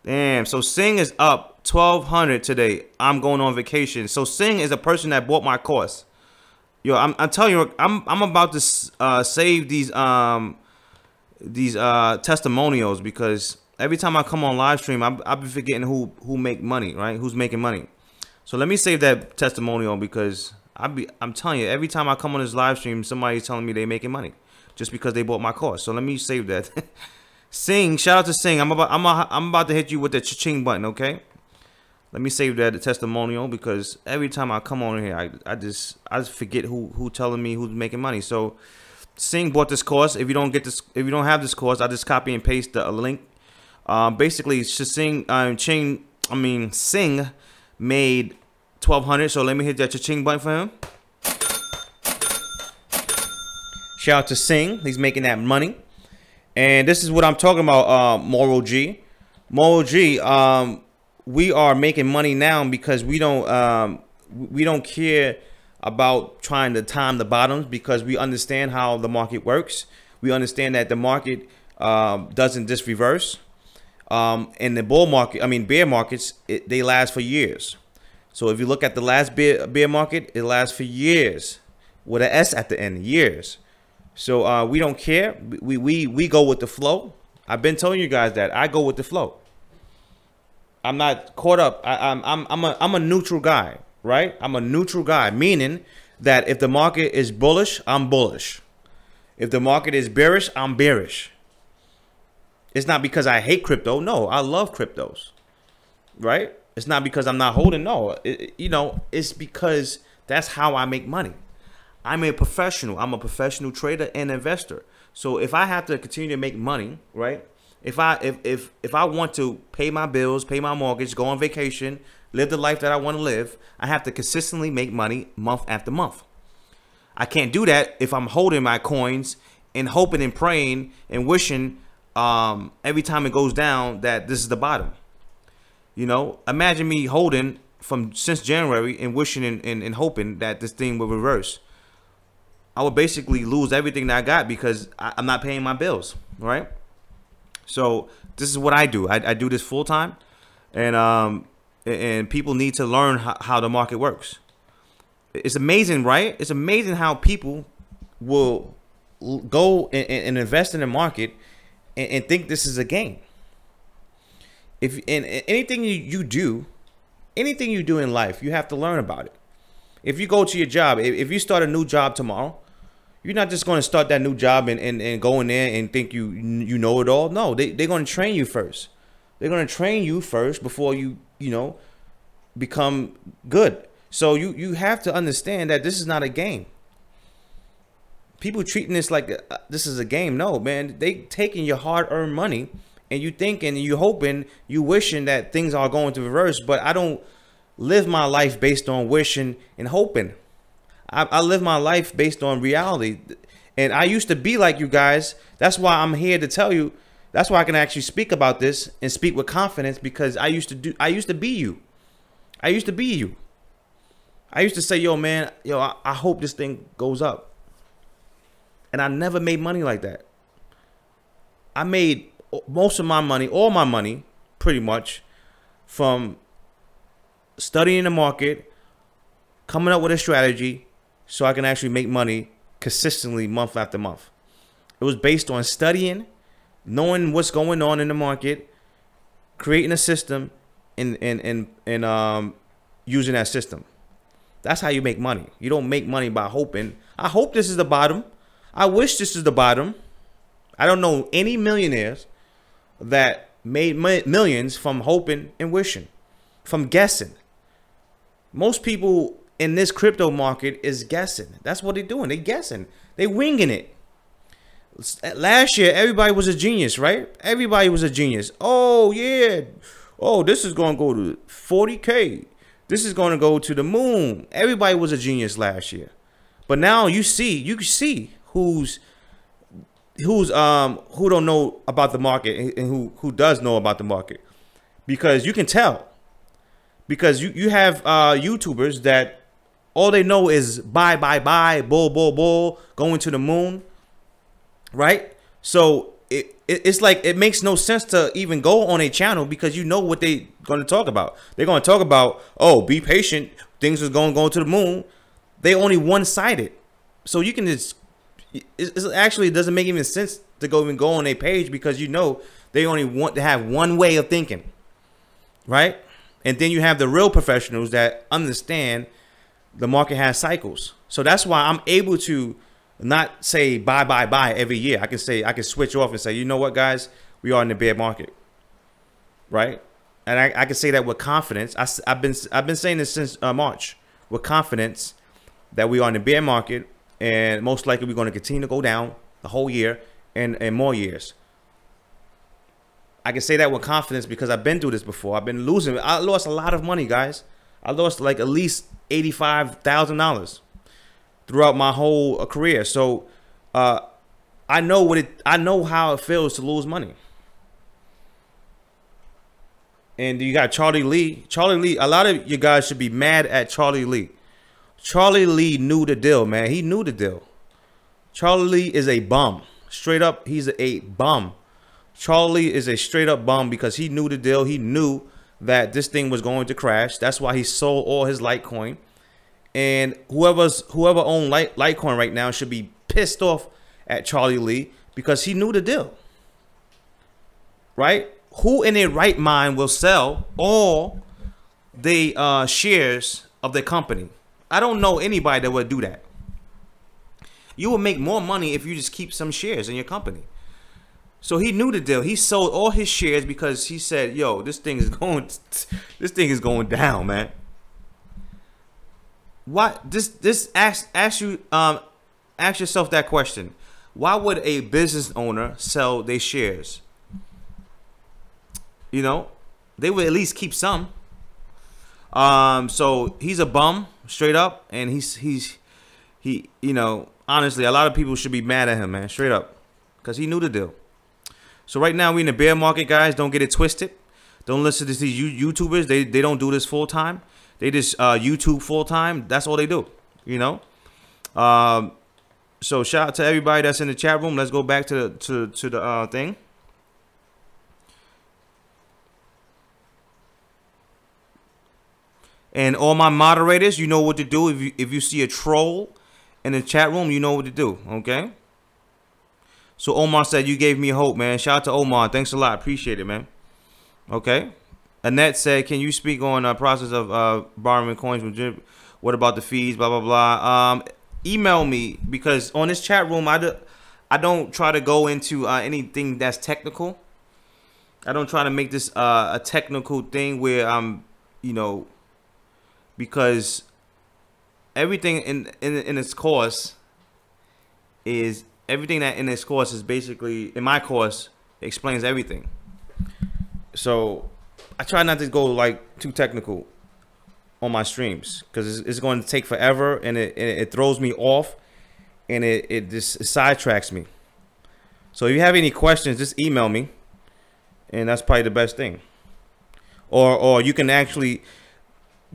Speaker 1: Damn, so Sing is up 1,200 today. I'm going on vacation. So Sing is a person that bought my course. Yo, I'm telling you, I'm about to save these testimonials, because every time I come on live stream, I've been forgetting who make money, right? Who's making money. So let me save that testimonial, because I'm telling you, every time I come on this live stream, somebody's telling me they're making money just because they bought my course. So let me save that. Sing, shout out to Sing. I'm about to hit you with the cha-ching button, okay? Let me save that testimonial, because every time I come on here, I just forget who telling me who's making money. So Sing bought this course. If you don't have this course, I just copy and paste the link. Basically, Sing made 1,200. So let me hit that cha-ching button for him. Shout out to Sing. He's making that money. And this is what I'm talking about, Moral G. Moral G, we are making money now because we don't care about trying to time the bottoms, because we understand how the market works. We understand that the market doesn't just reverse. In the bear markets, they last for years. So if you look at the last bear market, it lasts for years with an S at the end, years. So we don't care. We go with the flow. I've been telling you guys that I go with the flow. I'm not caught up. I'm a neutral guy, right? I'm a neutral guy, meaning that if the market is bullish, I'm bullish. If the market is bearish, I'm bearish. It's not because I hate crypto. No, I love cryptos, right? It's not because I'm not holding. No, it's because that's how I make money. I'm a professional. I'm a professional trader and investor. So if I have to continue to make money, right? If I want to pay my bills, pay my mortgage, go on vacation, live the life that I want to live, I have to consistently make money month after month. I can't do that if I'm holding my coins and hoping and praying and wishing every time it goes down that this is the bottom. Imagine me holding since January and wishing and hoping that this thing will reverse. I would basically lose everything that I got because I'm not paying my bills, right? So this is what I do. I do this full time, and people need to learn how the market works. It's amazing, right? It's amazing how people will go and invest in the market and think this is a game. If anything you do in life, you have to learn about it. If you go to your job, if you start a new job tomorrow, you're not just going to start that new job and go in there and think you know it all. No, they're going to train you first. They're going to train you first before you become good. So you have to understand that this is not a game. People treating this like this is a game. No, man, they taking your hard-earned money, and you thinking, you hoping, you wishing that things are going to reverse. But I don't live my life based on wishing and hoping. I live my life based on reality. And I used to be like you guys. That's why I'm here to tell you. That's why I can actually speak about this and speak with confidence, because I used to be you. I used to be you. I used to say, yo, man, I hope this thing goes up. And I never made money like that. I made most of my money, all my money, pretty much, from studying the market, coming up with a strategy so I can actually make money consistently month after month. It was based on studying, knowing what's going on in the market, creating a system, and using that system. That's how you make money. You don't make money by hoping. I hope this is the bottom. I wish this is the bottom. I don't know any millionaires that made millions from hoping and wishing, from guessing. Most people in this crypto market is guessing. That's what they're doing. They're guessing. They're winging it. Last year, everybody was a genius, right? Everybody was a genius. Oh, yeah. Oh, this is going to go to 40K. This is going to go to the moon. Everybody was a genius last year. But now you can see who don't know about the market and who does know about the market, because you can tell, because you have YouTubers that all they know is buy, bull, going to the moon, right? So it's like it makes no sense to even go on a channel, because you know what they're going to talk about. They're going to talk about, oh, be patient, things is going to go to the moon. they only one-sided. So you can just, it actually doesn't make even sense to go on their page, because you know they only want to have one way of thinking, right? And then you have the real professionals that understand the market has cycles. So that's why I'm able to not say buy every year. I can say, I can switch off and say, you know what, guys, we are in the bear market, right? And I can say that with confidence. I've been saying this since March, with confidence, that we are in the bear market, and most likely we're going to continue to go down the whole year and more years. I can say that with confidence because I've been through this before. I've been losing. I lost a lot of money, guys. I lost like at least $85,000 throughout my whole career. So I know how it feels to lose money. And you got Charlie Lee. Charlie Lee, a lot of you guys should be mad at Charlie Lee. Charlie Lee knew the deal, man. He knew the deal. Charlie Lee is a bum. Straight up, he's a bum. Charlie is a straight up bum because he knew the deal. He knew that this thing was going to crash. That's why he sold all his Litecoin. And whoever owned Litecoin right now should be pissed off at Charlie Lee because he knew the deal. Right? Who in their right mind will sell all the shares of the company? I don't know anybody that would do that. You will make more money if you just keep some shares in your company. So he knew the deal. He sold all his shares because he said, "Yo, this thing is going down, man." Why? Ask yourself that question. Why would a business owner sell their shares? You know, they would at least keep some. So he's a bum, straight up, and he, you know, honestly, a lot of people should be mad at him, man, straight up, because he knew the deal. So right now we're in the bear market, guys. Don't get it twisted. Don't listen to these YouTubers. They don't do this full time. They just YouTube full time. That's all they do, you know. So shout out to everybody that's in the chat room. Let's go back to the thing. And all my moderators, you know what to do. If you see a troll in the chat room, you know what to do, okay? So Omar said, you gave me hope, man. Shout out to Omar. Thanks a lot. Appreciate it, man. Okay. Annette said, can you speak on the process of borrowing coins from Jim? What about the fees, blah, blah, blah. Email me, because on this chat room, I don't try to go into anything that's technical. I don't try to make this a technical thing where I'm, you know, because everything in its course is basically, in my course, explains everything. So I try not to go like too technical on my streams, because it's going to take forever, and it throws me off, and it just sidetracks me. So if you have any questions, just email me, and that's probably the best thing. Or you can actually,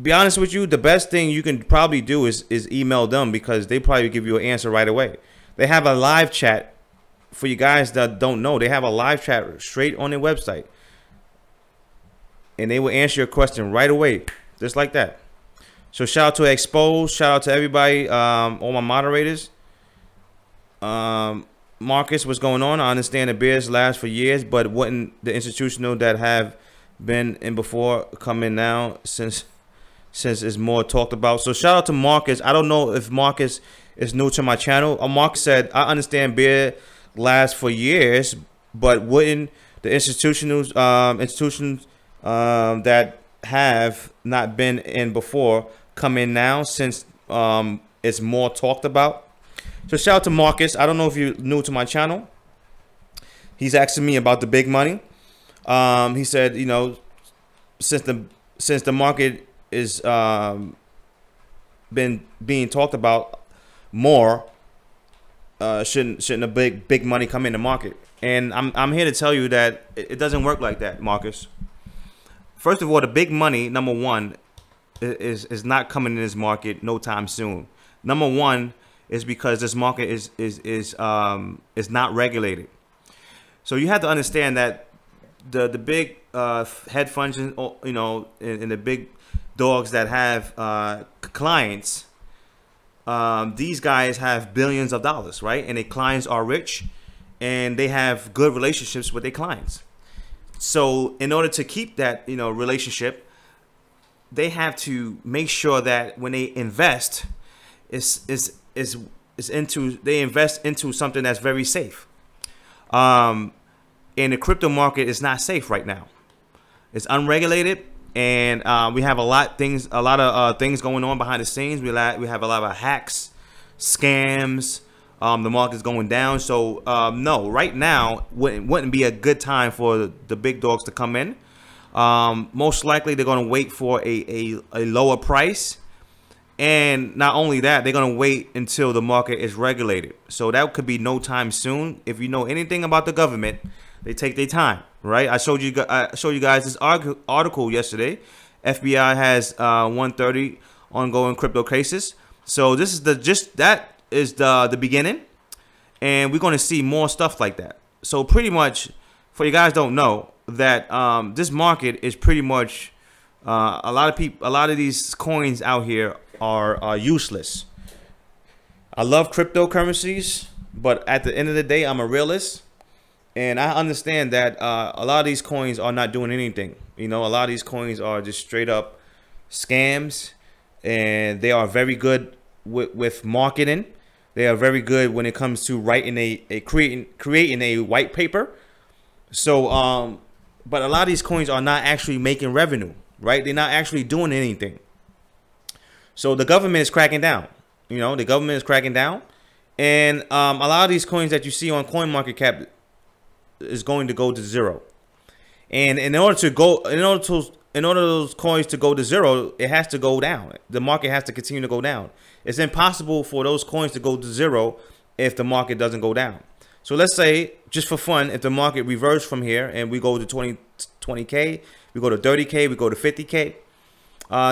Speaker 1: be honest with you, the best thing you can probably do is email them, because they probably give you an answer right away. They have a live chat. For you guys that don't know, they have a live chat straight on their website, and they will answer your question right away, just like that. So shout out to Expose, shout out to everybody, all my moderators. Marcus, what's going on? I understand the bears last for years, but wouldn't the institutional that have been in before come in now, since it's more talked about? So shout out to Marcus. I don't know if Marcus is new to my channel. Marcus said, I understand bear last for years, but wouldn't the institutions that have not been in before come in now, since it's more talked about? So shout out to Marcus. I don't know if you're new to my channel. He's asking me about the big money. He said, you know, since the market is been being talked about more, shouldn't a big money come in the market? And I'm here to tell you that it doesn't work like that, Marcus. First of all, the big money, number one, is not coming in this market no time soon. Number one is because this market is not regulated. So you have to understand that the big hedge funds, you know, and the big dogs that have clients, these guys have billions of dollars, right? And their clients are rich, and they have good relationships with their clients. So in order to keep that, relationship, they have to make sure that when they invest, they invest into something that's very safe. And the crypto market is not safe right now. It's unregulated, and we have a lot of things going on behind the scenes. We have a lot of hacks, scams. The market's going down. So no, right now wouldn't be a good time for the big dogs to come in. Most likely they're going to wait for a lower price. And not only that, they're going to wait until the market is regulated. So that could be no time soon. If you know anything about the government, they take their time, right? I showed you guys this article yesterday. FBI has 130 ongoing crypto cases. So this is the beginning, and we're going to see more stuff like that. So pretty much, for you guys don't know that this market is pretty much a lot of these coins out here are useless. I love cryptocurrencies, but at the end of the day, I'm a realist, and I understand that a lot of these coins are not doing anything. A lot of these coins are just straight up scams, and they are very good with marketing. They are very good when it comes to writing creating a white paper. So, but a lot of these coins are not actually making revenue, right? They're not actually doing anything. So the government is cracking down. The government is cracking down, and a lot of these coins that you see on CoinMarketCap is going to go to zero. And in order those coins to go to zero, it has to go down. The market has to continue to go down. It's impossible for those coins to go to zero if the market doesn't go down. So let's say, just for fun, if the market reverses from here and we go to 20K, we go to 30K, we go to 50K,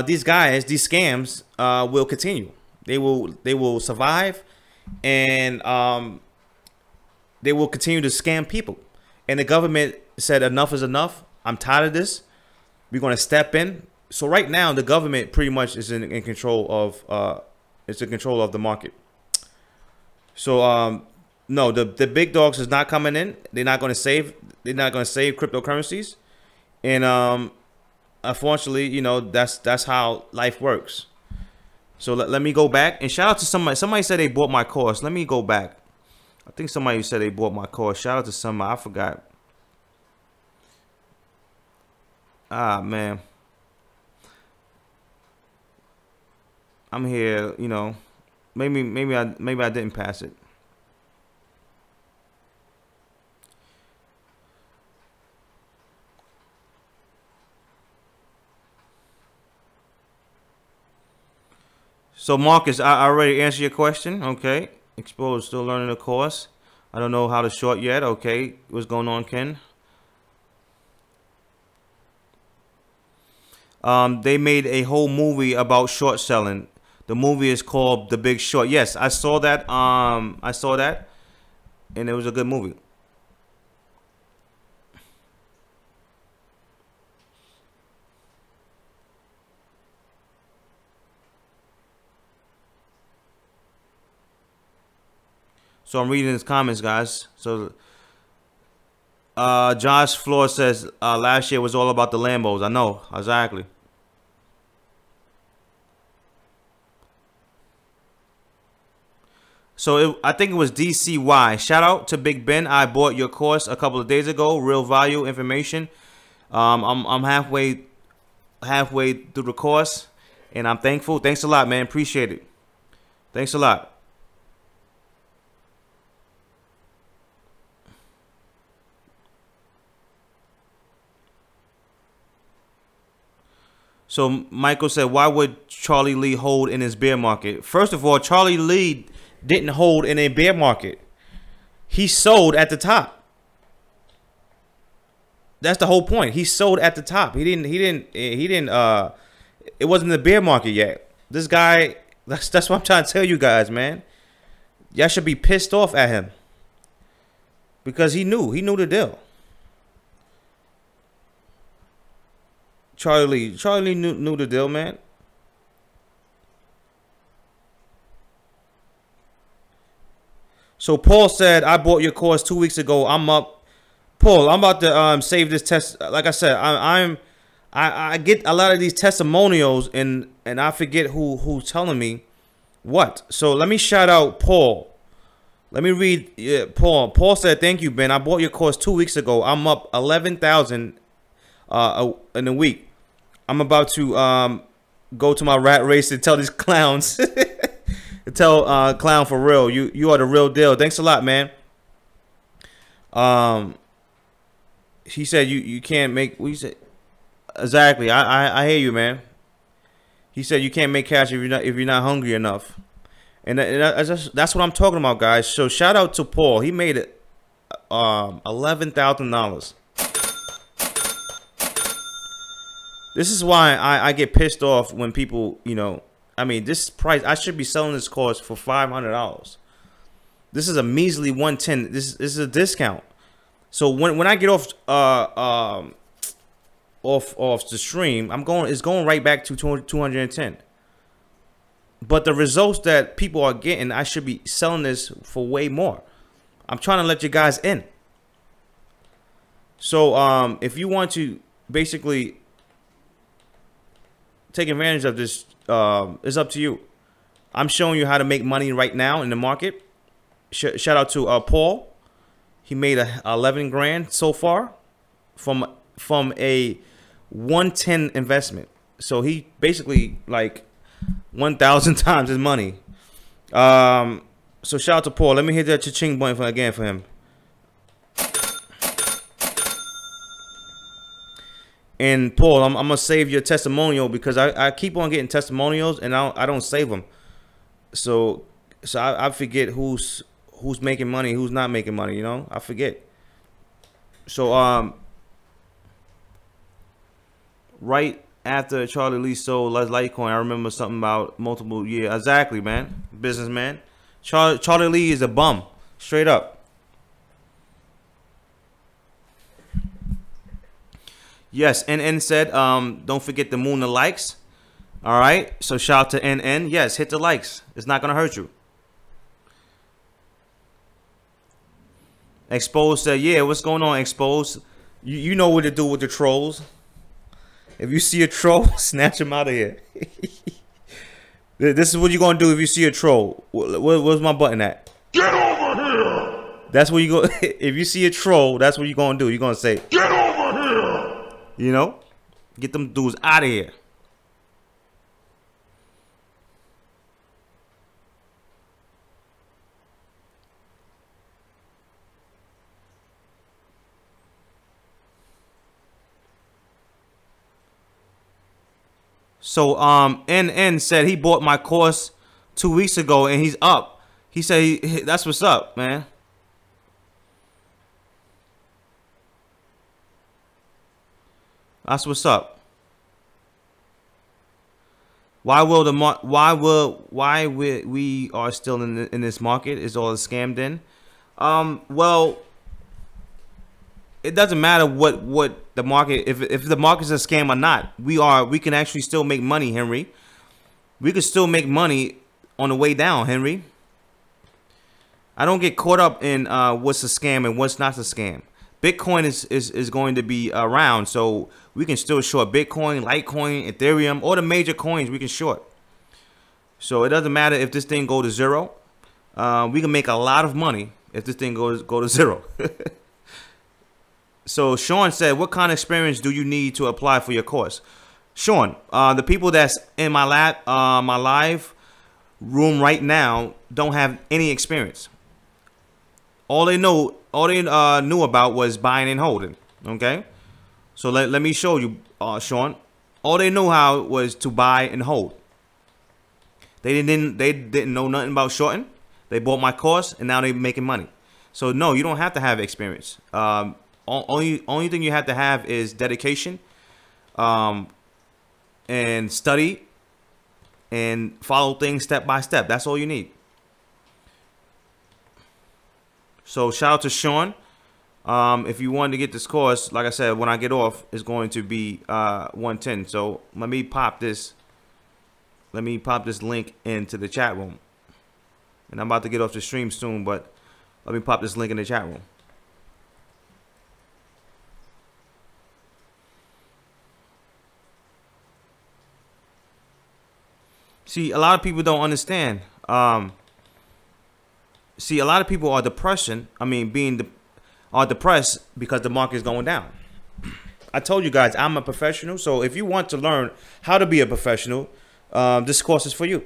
Speaker 1: these scams will continue. They will survive, and they will continue to scam people. And the government said enough is enough. I'm tired of this. We're going to step in. So right now, the government pretty much is in control of the market. So no, the big dogs is not coming in. They're not going to save cryptocurrencies, and unfortunately, that's how life works. So let me go back and shout out to somebody. Somebody said they bought my course. Let me go back. I think somebody said they bought my course. Shout out to somebody. I forgot. Ah, man. I'm here, maybe I didn't pass it. So Marcus, I already answered your question. Okay. Exposed, still learning the course. I don't know how to short yet. Okay. What's going on, Ken? They made a whole movie about short selling. The movie is called The Big Short. Yes, I saw that. And it was a good movie. So I'm reading his comments, guys. So Josh Floor says last year was all about the Lambos. I know, exactly. So I think it was DCY. Shout out to Big Ben. I bought your course a couple of days ago. Real value information. I'm halfway through the course, and I'm thankful. Thanks a lot, man. Appreciate it. Thanks a lot. So Michael said, why would Charlie Lee hold in his bear market? First of all, Charlie Lee didn't hold in a bear market. He sold at the top. That's the whole point. He sold at the top. He didn't it wasn't the bear market yet. This guy, that's what I'm trying to tell you guys, man. Y'all should be pissed off at him. Because he knew the deal. Charlie knew the deal, man. So Paul said, I bought your course 2 weeks ago. I'm up. Paul, I'm about to save this test. Like I said, I get a lot of these testimonials and I forget who's telling me what. So let me shout out Paul. Let me read Paul. Paul said, thank you, Ben. I bought your course 2 weeks ago. I'm up 11,000 in a week. I'm about to go to my rat race and tell these clowns. Tell clown for real. You are the real deal. Thanks a lot, man. He said you can't make. What you said? Exactly. I hear you, man. He said you can't make cash if you're not hungry enough. And that's what I'm talking about, guys. So shout out to Paul. He made it $11,000. This is why I get pissed off when people, you know, I mean, this price, I should be selling this course for $500. This is a measly 110. This is a discount. So when I get off the stream, it's going right back to 210. But the results that people are getting, I should be selling this for way more. I'm trying to let you guys in. So if you want to basically take advantage of this, it's up to you. I'm showing you how to make money right now in the market. Shout out to Paul. He made 11 grand so far from a 110 investment. So he basically like 1,000 times his money. So shout out to Paul. Let me hit that cha-ching button again for him. And Paul, I'm gonna save your testimonial because I keep on getting testimonials and I don't save them. So I forget who's making money, who's not making money. You know, I forget. So right after Charlie Lee sold Litecoin, I remember something about multiple years. Exactly, man. Businessman. Charlie Lee is a bum. Straight up. Yes, NN said, don't forget the moon the likes. All right. So shout out to NN. Yes, hit the likes. It's not going to hurt you. Exposed said, yeah, what's going on, Exposed? You know what to do with the trolls. If you see a troll, snatch him out of here. This is what you're going to do if you see a troll. Where's my button at? Get over here! That's where you go. If you see a troll, that's what you're going to do. You're going to say, get over here! You know? Get them dudes out of here. So NN said he bought my course 2 weeks ago and he's up. He said that's what's up, man. That's what's up. Why we are still in this market is all scammed in? Well, it doesn't matter what the market, if the market's a scam or not. We can actually still make money, Henry. We can still make money on the way down, Henry. I don't get caught up in what's a scam and what's not a scam. Bitcoin is going to be around, so we can still short Bitcoin, Litecoin, Ethereum, all the major coins we can short. So it doesn't matter if this thing go to zero. We can make a lot of money if this thing go to zero. So Sean said, what kind of experience do you need to apply for your course? Sean, the people that's in my live room right now don't have any experience. All they knew about was buying and holding. Okay, so let me show you, Sean. All they knew how was to buy and hold. They didn't know nothing about shorting. They bought my course and now they're making money. So no, you don't have to have experience. Only thing you have to have is dedication, and study, and follow things step by step. That's all you need. So shout out to Sean. If you want to get this course, like I said, when I get off, it's going to be 110. So let me pop this link into the chat room. And I'm about to get off the stream soon, but Let me pop this link in the chat room. See, a lot of people don't understand. See, a lot of people are are depressed because the market is going down. I told you guys I'm a professional, so if you want to learn how to be a professional, this course is for you.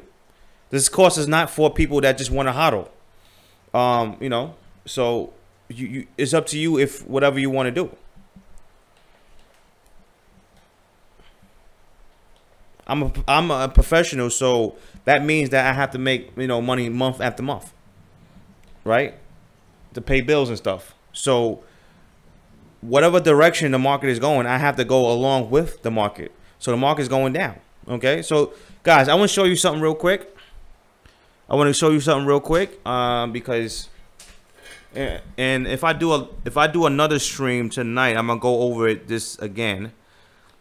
Speaker 1: This course is not for people that just want to hodl. You know, so it's up to you if whatever you want to do. I'm a professional, so that means that I have to make, you know, money month after month, right? To pay bills and stuff. So whatever direction the market is going, I have to go along with the market. So the market is going down. Okay, so guys, I want to show you something real quick. Because, and if I do another stream tonight, I'm gonna go over this again.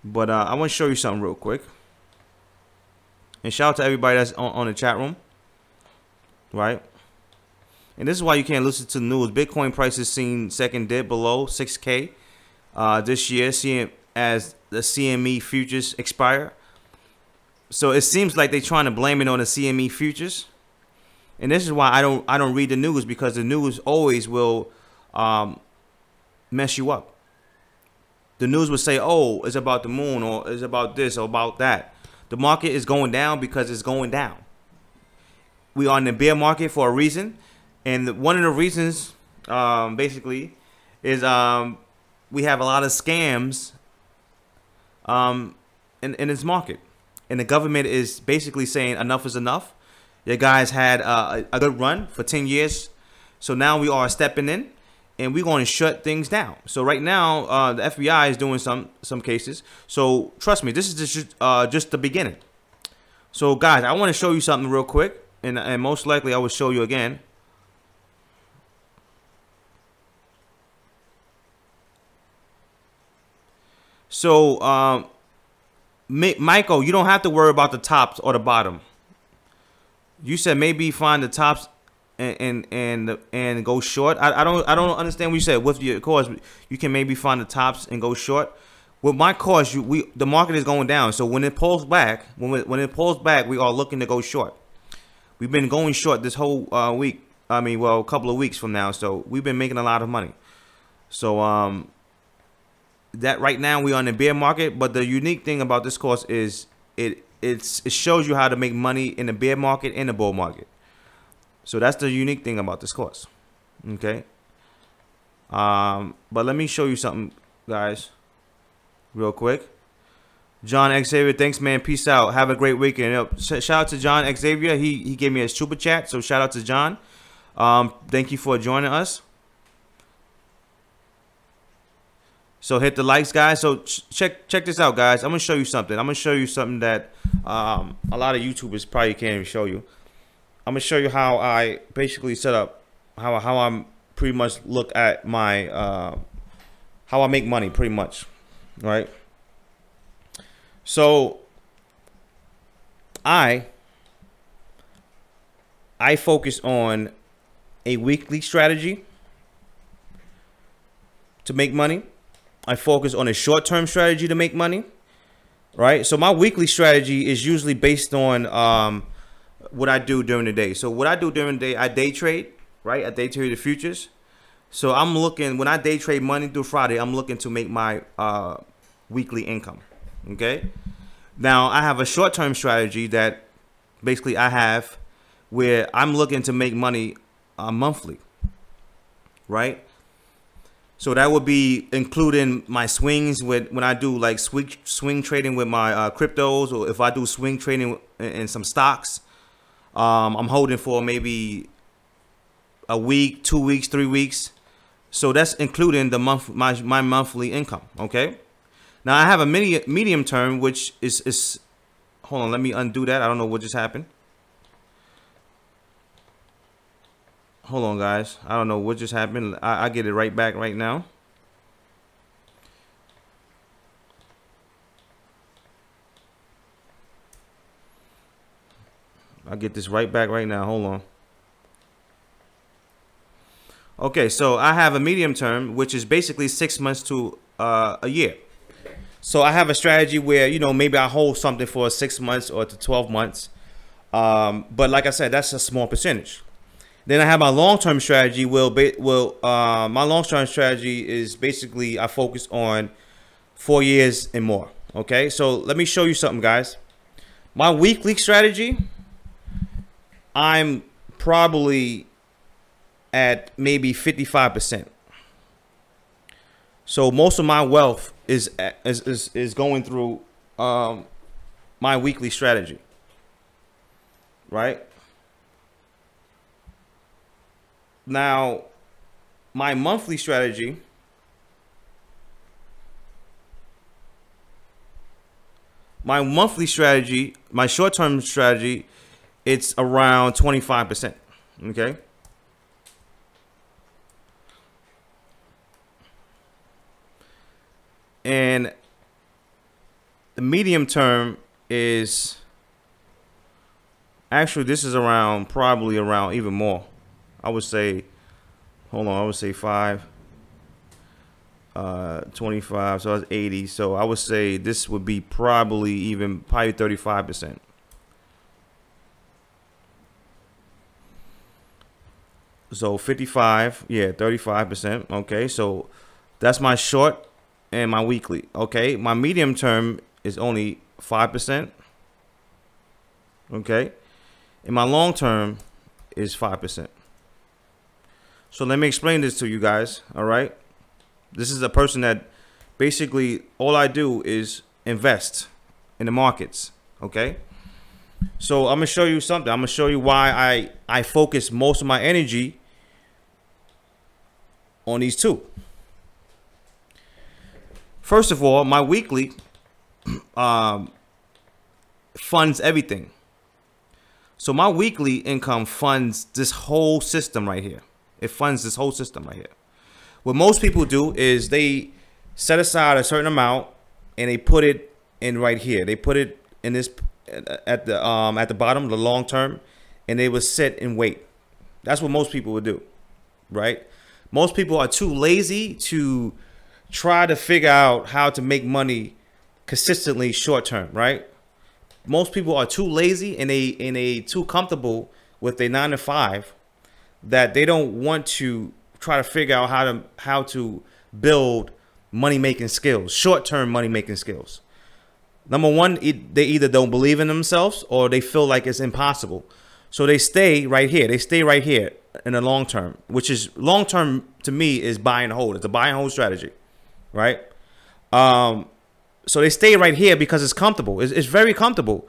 Speaker 1: But I want to show you something real quick. And shout out to everybody that's on the chat room, right? And this is why you can't listen to the news. Bitcoin price is seen second dip below 6K this year, seeing as the CME futures expire. So it seems like they're trying to blame it on the CME futures. And this is why I don't read the news, because the news always will mess you up. The news will say, oh, it's about the moon, or it's about this or about that. The market is going down because it's going down. We are in the bear market for a reason. And one of the reasons, basically, is we have a lot of scams in this market. And the government is basically saying enough is enough. You guys had a good run for 10 years. So now we are stepping in. And we're going to shut things down. So right now, the FBI is doing some cases. So trust me, this is just the beginning. So guys, I want to show you something real quick, and most likely I will show you again. So Michael, you don't have to worry about the tops or the bottom. You said maybe find the tops and go short. I don't understand what you said. With your course, you can maybe find the tops and go short. With my course, the market is going down. So when it pulls back, when it pulls back, we are looking to go short. We've been going short this whole week. I mean, well, a couple of weeks from now. So we've been making a lot of money. So that right now we are in the bear market. But the unique thing about this course is it shows you how to make money in the bear market and the bull market. So that's the unique thing about this course. Okay. But let me show you something, guys, real quick. John Xavier, thanks, man. Peace out. Have a great weekend. Shout out to John Xavier. He gave me a super chat. So shout out to John. Thank you for joining us. So hit the likes, guys. So check this out, guys. I'm gonna show you something. I'm gonna show you something that a lot of YouTubers probably can't even show you. I'm gonna show you how I basically set up how I'm pretty much look at my how I make money, pretty much, right? So I focus on a weekly strategy to make money. I focus on a short-term strategy to make money, right? So my weekly strategy is usually based on what I do during the day. So what I do during the day, I day trade, right? I day trade the futures. So I'm looking, when I day trade Monday through Friday, I'm looking to make my weekly income, okay? Now I have a short-term strategy that basically I have where I'm looking to make money monthly, right? So that would be including my swings with when I do like swing trading with my cryptos, or if I do swing trading in some stocks. I'm holding for maybe a week, 2 weeks, 3 weeks. So that's including the my monthly income. Okay. Now I have a medium term, which is hold on, let me undo that. I don't know what just happened. Hold on, guys. I don't know what just happened. I get it right back right now. I get this right back right now. Hold on. Okay, so I have a medium term, which is basically 6 months to a year. So I have a strategy where, you know, maybe I hold something for 6 months or to 12 months. But like I said, that's a small percentage. Then I have my long-term strategy. My long-term strategy is basically I focus on 4 years and more. Okay, so let me show you something, guys. My weekly strategy, I'm probably at maybe 55%. So most of my wealth is going through my weekly strategy, right? Now, my monthly strategy, my short-term strategy, it's around 25%. Okay. And the medium term is actually, this is around, probably around even more. I would say, hold on, I would say 25, so that's 80. So I would say this would be probably 35%. So 55, yeah, 35%. Okay, so that's my short and my weekly. Okay, my medium term is only 5%. Okay, and my long term is 5%. So let me explain this to you guys. All right, this is a person that basically all I do is invest in the markets. Okay, so I'm gonna show you something. I'm gonna show you why I focus most of my energy on these two. First of all, my weekly funds everything. So my weekly income funds this whole system right here. It funds this whole system right here. What most people do is they set aside a certain amount and they put it in right here. They put it in this at the bottom, the long term, and they would sit and wait. That's what most people would do, right? Most people are too lazy to try to figure out how to make money consistently short term, right? Most people are too lazy and they too comfortable with their 9 to 5 that they don't want to try to figure out how to build money making skills, short term money making skills. Number one, they either don't believe in themselves or they feel like it's impossible. So they stay right here. They stay right here in the long term, which is long term to me is buy and hold. It's a buy and hold strategy, right? So they stay right here because it's comfortable. It's very comfortable.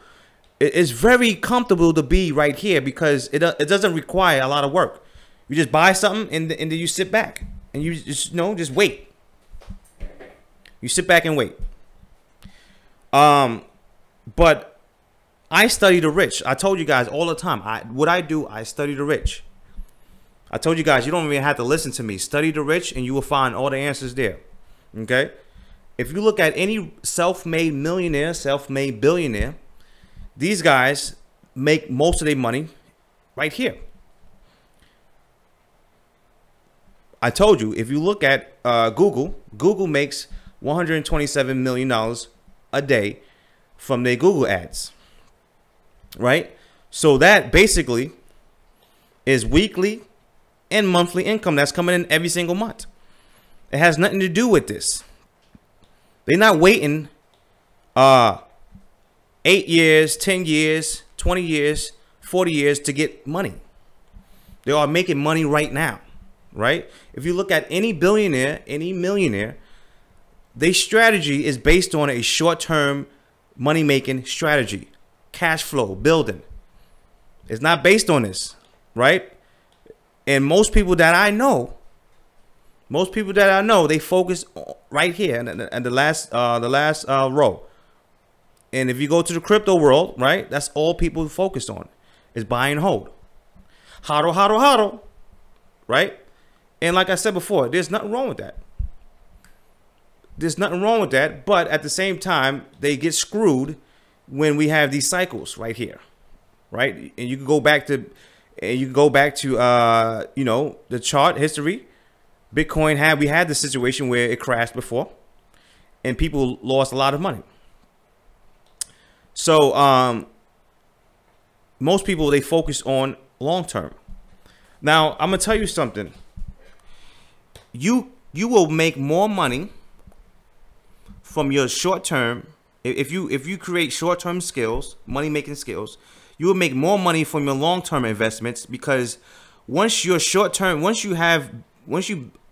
Speaker 1: It's very comfortable to be right here because it doesn't require a lot of work. You just buy something and then you sit back and you just just wait. You sit back and wait. But I study the rich. I told you guys all the time. I study the rich. I told you guys you don't even have to listen to me. Study the rich and you will find all the answers there. Okay? If you look at any self-made millionaire, self-made billionaire, these guys make most of their money right here. I told you, if you look at Google makes $127 million a day from their Google ads, right? So that basically is weekly and monthly income that's coming in every single month. It has nothing to do with this. They're not waiting 8 years, 10 years, 20 years, 40 years to get money. They are making money right now, right? If you look at any billionaire, any millionaire, their strategy is based on a short-term money-making strategy, cash flow, building. It's not based on this, right? And most people that I know, they focus right here in the last row. And if you go to the crypto world, right, that's all people focus on is buy and hold. Hodl, hodl, hodl, right? And like I said before, there's nothing wrong with that. There's nothing wrong with that. But at the same time, they get screwed when we have these cycles right here, right? And you can go back to And you can go back to, you know, the chart history. Bitcoin we had the situation where it crashed before and people lost a lot of money. So, most people, they focus on long term. Now, I'm going to tell you something. You will make more money from your short term. If you create short term skills, money making skills, you will make more money from your long term investments, because once you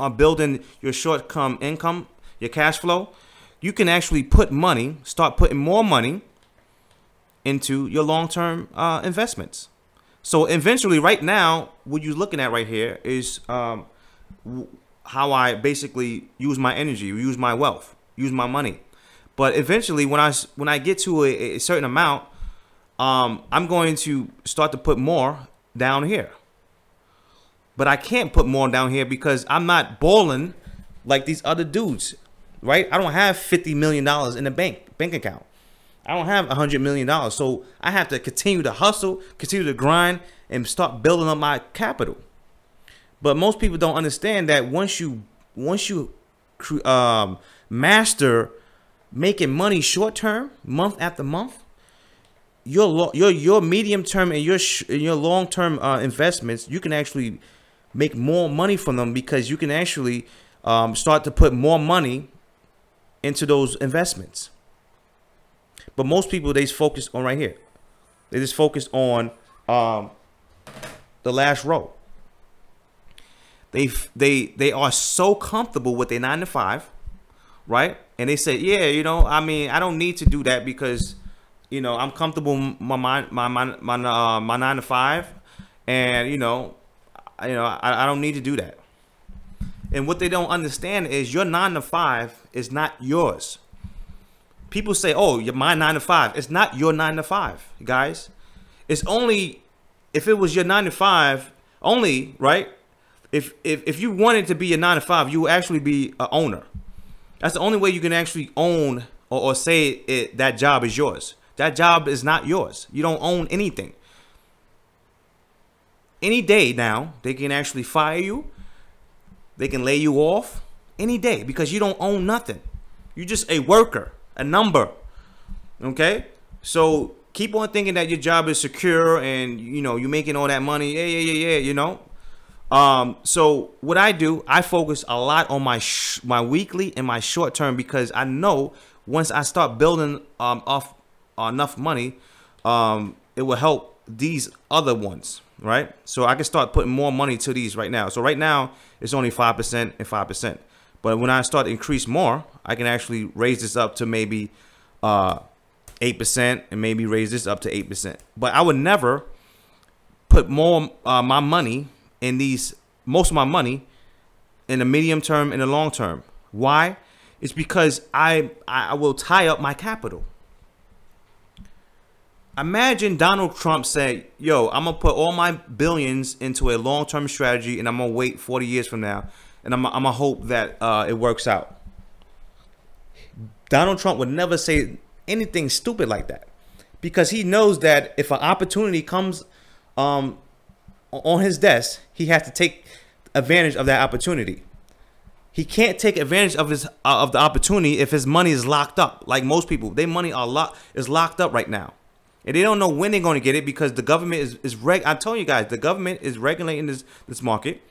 Speaker 1: are building your short term income, your cash flow, you can actually start putting more money into your long term investments. So eventually, right now, what you're looking at right here is how I basically use my energy, use my wealth, use my money. But eventually, when I get to a certain amount, I'm going to start to put more down here. But I can't put more down here because I'm not balling like these other dudes, right? I don't have $50 million in the bank account. I don't have $100 million. So I have to continue to hustle, continue to grind, and start building up my capital. But most people don't understand that once you master making money short term, month after month, your medium term and your long term investments, you can actually make more money from them, because you can actually start to put more money into those investments. But most people, they just focus on right here. They just focus on the last row. They are so comfortable with their 9 to 5, right? And they say, yeah, you know, I mean, I don't need to do that because, you know, I'm comfortable my 9 to 5, and I don't need to do that. And what they don't understand is your 9 to 5 is not yours. People say, oh, my 9 to 5. It's not your 9 to 5, guys. It's only if it was your 9 to 5 only, right? If you wanted to be a 9 to 5, you will actually be an owner. That's the only way you can actually own or say that job is yours. That job is not yours. You don't own anything. Any day now, they can actually fire you. They can lay you off any day because you don't own nothing. You're just a worker, a number. Okay? So keep on thinking that your job is secure and, you know, you're making all that money. Yeah, you know. So what I do, I focus a lot on my weekly and my short term, because I know once I start building off enough money, it will help these other ones, right? So I can start putting more money to these right now. So right now it's only 5% and 5%. But when I start to increase more, I can actually raise this up to maybe 8% and maybe raise this up to 8%. But I would never put more my money in most of my money in the medium term and the long term. Why? It's because I will tie up my capital. Imagine Donald Trump said, yo, I'm going to put all my billions into a long-term strategy and I'm going to wait 40 years from now. And I'm going to hope that it works out. Donald Trump would never say anything stupid like that, because he knows that if an opportunity comes on his desk, he has to take advantage of that opportunity. He can't take advantage of the opportunity if his money is locked up. Like most people, their money is locked up right now. And they don't know when they're going to get it, because the government I'm telling you guys, the government is regulating this market,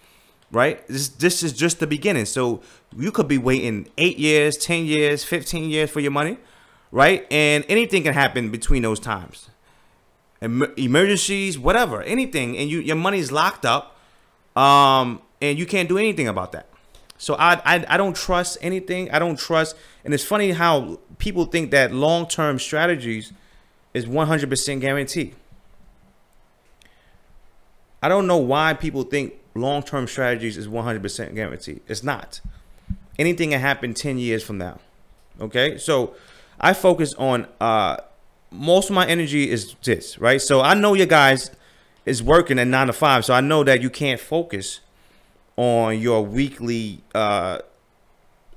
Speaker 1: right? This is just the beginning. So you could be waiting 8 years, 10 years, 15 years for your money, right? And anything can happen between those times. Emergencies, whatever, anything, and your money's locked up, and you can't do anything about that. So I don't trust anything. I don't trust, and it's funny how people think that long-term strategies is 100% guaranteed. I don't know why people think long-term strategies is 100% guaranteed. It's not. Anything can happen 10 years from now. Okay, so I focus on most of my energy is this, right? So I know your guys is working at 9 to 5, so I know that you can't focus on your weekly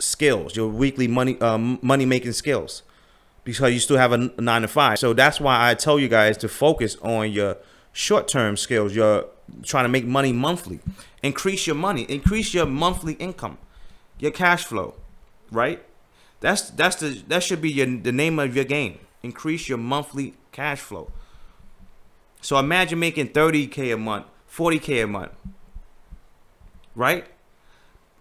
Speaker 1: skills, your weekly money making skills, because you still have a 9 to 5. So that's why I tell you guys to focus on your short-term skills, your trying to make money monthly. Increase your money, increase your monthly income, your cash flow, right? That should be the name of your game. Increase your monthly cash flow. So imagine making 30K a month, 40K a month, right?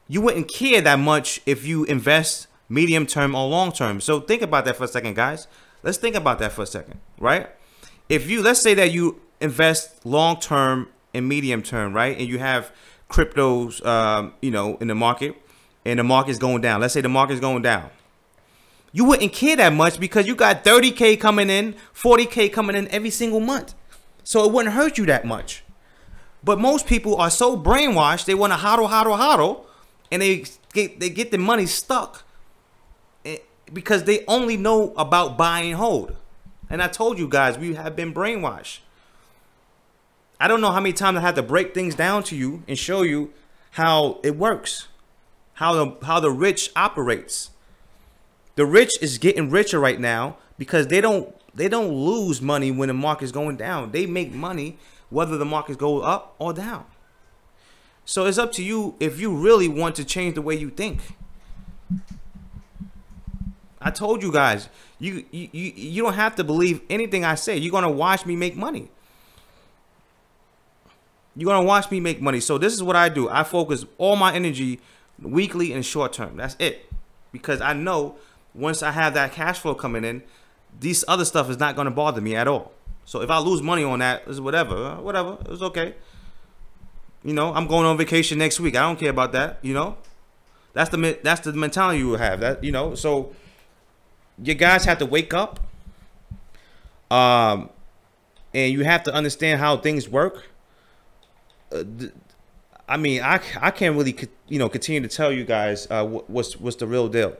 Speaker 1: You wouldn't care that much if you invest medium term or long term. So think about that for a second, guys. Let's think about that for a second, right? If you, let's say that you invest long term and medium term, right? And you have cryptos, you know, in the market, and the market's going down. Let's say the market's going down. You wouldn't care that much because you got 30K coming in, 40K coming in every single month. So it wouldn't hurt you that much. But most people are so brainwashed, they want to hodl, and they get the money stuck because they only know about buy and hold. And I told you guys, we have been brainwashed. I don't know how many times I had to break things down to you and show you how it works, how the rich operates. The rich is getting richer right now because they don't lose money when the market's going down. They make money whether the markets go up or down. So it's up to you if you really want to change the way you think. I told you guys, you don't have to believe anything I say. You're gonna watch me make money. You're gonna watch me make money. So this is what I do. I focus all my energy weekly and short term. That's it. Because I know once I have that cash flow coming in, this other stuff is not gonna bother me at all. So if I lose money on that, it's whatever, it's okay. You know, I'm going on vacation next week. I don't care about that. You know, that's the mentality you will have. That, you know, so you guys have to wake up, and you have to understand how things work. I mean, I can't really, you know, continue to tell you guys what's the real deal.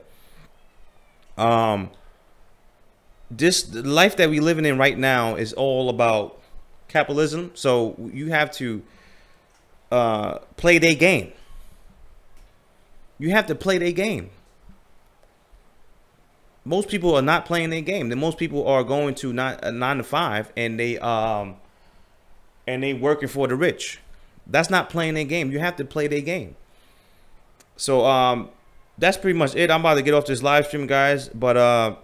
Speaker 1: The life that we living in right now is all about capitalism. So you have to play their game. You have to play their game. Most people are not playing their game. Most people are going to 9 to 5, and they working for the rich. That's not playing their game. You have to play their game. So that's pretty much it. I'm about to get off this live stream, guys. But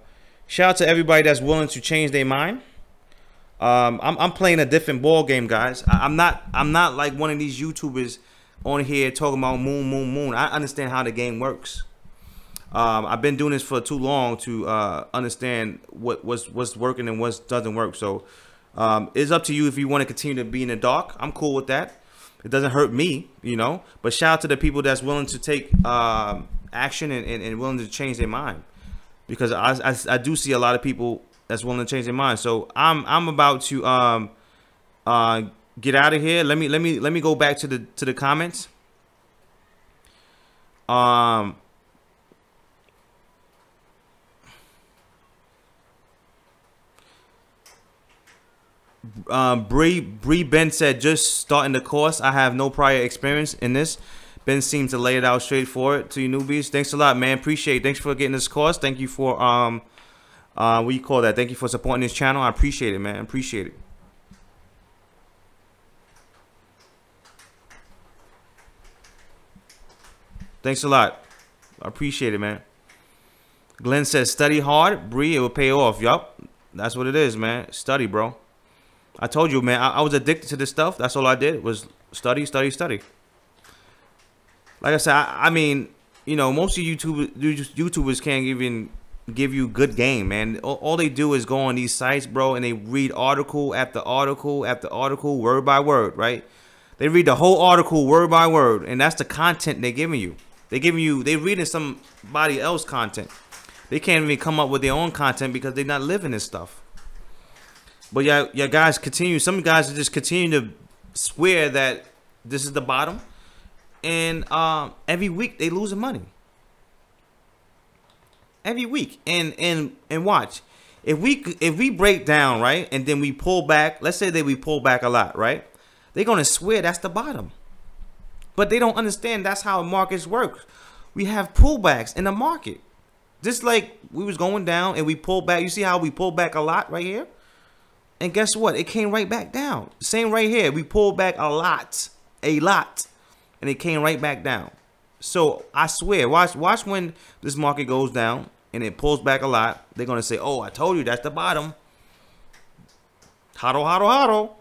Speaker 1: shout out to everybody that's willing to change their mind. I'm playing a different ball game, guys. I'm not like one of these YouTubers on here talking about moon. I understand how the game works. I've been doing this for too long to understand what's working and what doesn't work. So it's up to you if you want to continue to be in the dark. I'm cool with that. It doesn't hurt me, you know. But shout out to the people that's willing to take action and willing to change their mind, because I do see a lot of people that's willing to change their mind. So I'm about to get out of here. Let me go back to the comments. Bree Ben said, just starting the course. I have no prior experience in this. Ben seems to lay it out straightforward to you newbies. Thanks a lot, man. Appreciate it. Thanks for getting this course. Thank you for what do you call that? Thank you for supporting this channel. I appreciate it, man. Appreciate it. Thanks a lot. I appreciate it, man. Glenn says, study hard, Bree, it will pay off. Yup. That's what it is, man. Study, bro. I told you, man, I was addicted to this stuff. That's all I did was study. Like I said, I mean, you know, most of YouTubers can't even give you good game, man. All they do is go on these sites, bro, and they read article after article after article, word by word, right? They read the whole article word by word, and that's the content they're giving you. They're reading somebody else's content. They can't even come up with their own content because they're not living this stuff. But yeah, guys continue. Some guys just continue to swear that this is the bottom, and every week they losing money. Every week, and watch, if we break down, right, and then we pull back. Let's say that we pull back a lot, right? They're gonna swear that's the bottom, but they don't understand that's how markets work. We have pullbacks in the market, just like we was going down and we pulled back. You see how we pulled back a lot right here, And guess what? It came right back down. Same right here. We pulled back a lot. And it came right back down. So I swear, watch when this market goes down and it pulls back a lot. They're going to say, oh, I told you that's the bottom. Hodl, hodl, hodl.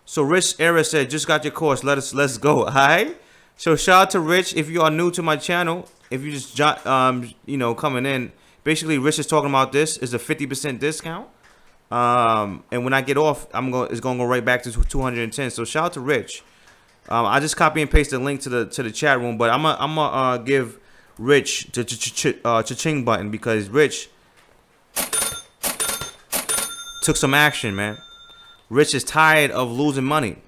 Speaker 1: So Rich Era said, just got your course. Let's go. All right. So shout out to Rich. If you are new to my channel, if you just coming in, basically Rich is talking about this is a 50% discount. And when I get off, it's gonna go right back to 210. So shout out to Rich. I just copy and paste the link to the chat room, but I'm gonna give Rich the cha-ching button because Rich took some action, man. Rich is tired of losing money.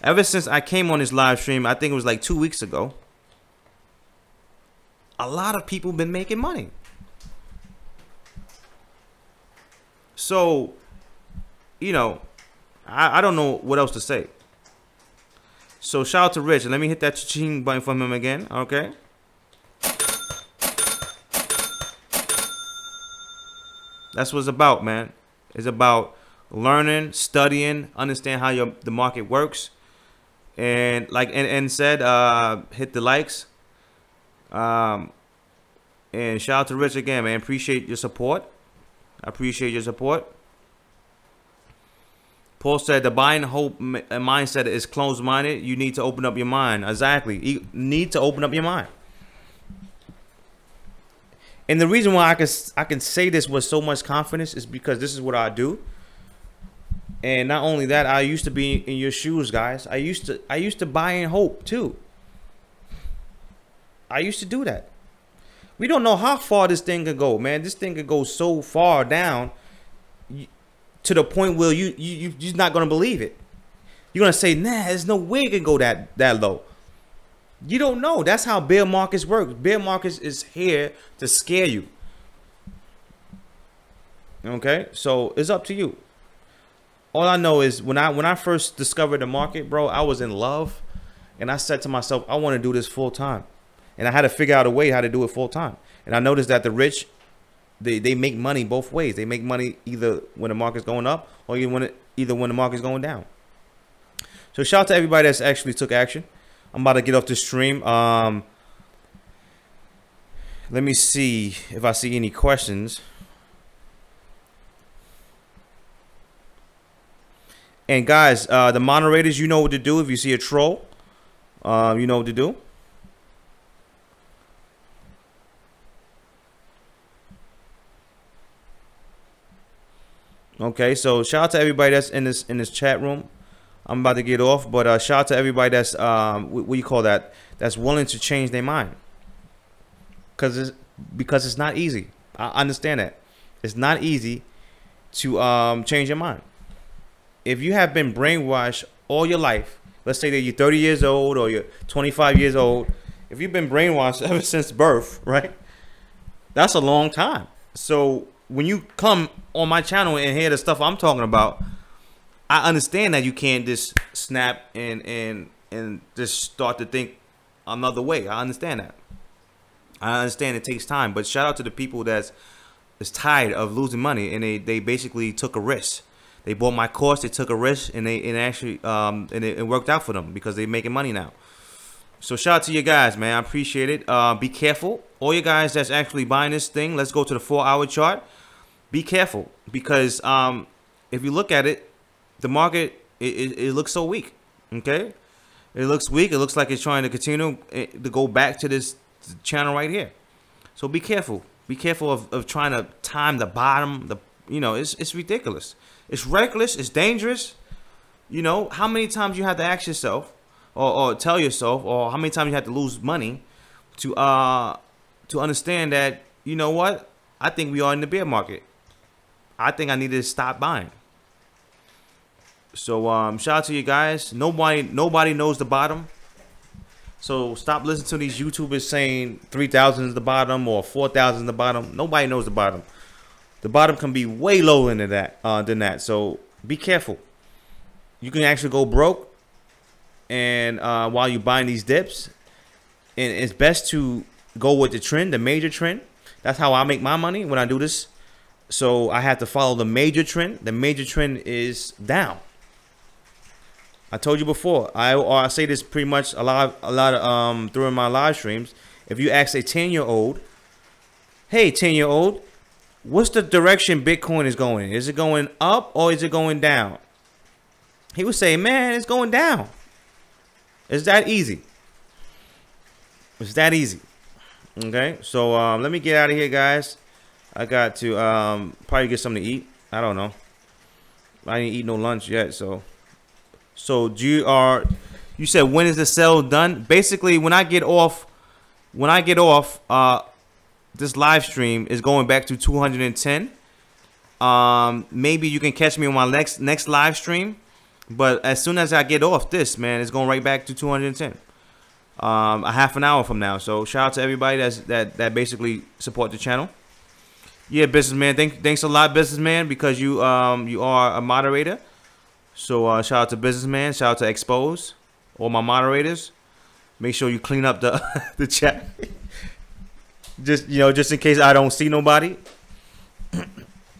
Speaker 1: Ever since I came on this live stream, I think it was like 2 weeks ago, a lot of people been making money. So, I don't know what else to say. So shout out to Rich. And let me hit that cha-ching button from him again. Okay. That's what it's about, man. It's about learning, studying, understand how the market works. And like and said, hit the likes. And shout out to Rich again, man. Appreciate your support. I appreciate your support. Paul said the buying hope mindset is closed-minded. You need to open up your mind. Exactly. You need to open up your mind. And the reason why I can say this with so much confidence is because this is what I do. And not only that, I used to be in your shoes, guys. I used to buy in hope too. I used to do that. We don't know how far this thing could go, man. This thing could go so far down to the point where you're just not gonna believe it. You're gonna say, nah, there's no way it can go that low. You don't know. That's how bear markets work. Bear markets is here to scare you. Okay, so it's up to you. All I know is when I first discovered the market, bro, I was in love, and I said to myself, I want to do this full time, and I had to figure out a way how to do it full time. And I noticed that the rich, they make money both ways. They make money either when the market's going up or either when the market's going down. So shout out to everybody that's actually took action. I'm about to get off the stream. Let me see if I see any questions. And guys, the moderators, you know what to do. If you see a troll, you know what to do. Okay, so shout out to everybody that's in this chat room. I'm about to get off, but shout out to everybody that's what do you call that? That's willing to change their mind. Because it's not easy. I understand that. It's not easy to change your mind. If you have been brainwashed all your life, let's say that you're 30 years old or you're 25 years old, if you've been brainwashed ever since birth, right? That's a long time. So when you come on my channel and hear the stuff I'm talking about, I understand that you can't just snap and just start to think another way. I understand that. I understand it takes time, but shout out to the people that's tired of losing money and they basically took a risk. They bought my course, they took a risk, and it worked out for them because they're making money now. So shout out to you guys, man. I appreciate it. Be careful. All you guys that's actually buying this thing, let's go to the 4-hour chart. Be careful because if you look at it, the market, it looks so weak. Okay? It looks weak. It looks like it's trying to continue to go back to this channel right here. So be careful. Be careful of trying to time the bottom. It's ridiculous. It's reckless. It's dangerous. You know, how many times you have to ask yourself or tell yourself, or how many times you have to lose money to understand that, you know what? I think we are in the bear market. I think I need to stop buying. So shout out to you guys. Nobody knows the bottom. So stop listening to these YouTubers saying 3,000 is the bottom or 4,000 is the bottom. Nobody knows the bottom. The bottom can be way lower than that. So be careful. You can actually go broke, and while you're buying these dips, and it's best to go with the trend, the major trend. That's how I make my money when I do this. So I have to follow the major trend. The major trend is down. I told you before. I say this pretty much a lot during my live streams. If you ask a 10-year-old, hey, 10-year-old, what's the direction Bitcoin is going? Is it going up or is it going down? He would say, man, it's going down. It's that easy. It's that easy. Okay, so let me get out of here, guys. I got to probably get something to eat. I don't know. I didn't eat no lunch yet, so you said when is the sale done? Basically, when I get off, this live stream is going back to 210. Maybe you can catch me on my next live stream, but as soon as I get off this, man, it's going right back to 210. A half an hour from now. So shout out to everybody that basically support the channel. Yeah, businessman. Thanks a lot, businessman, because you are a moderator. So shout out to businessman. Shout out to Expose, all my moderators. Make sure you clean up the the chat. Just in case I don't see nobody.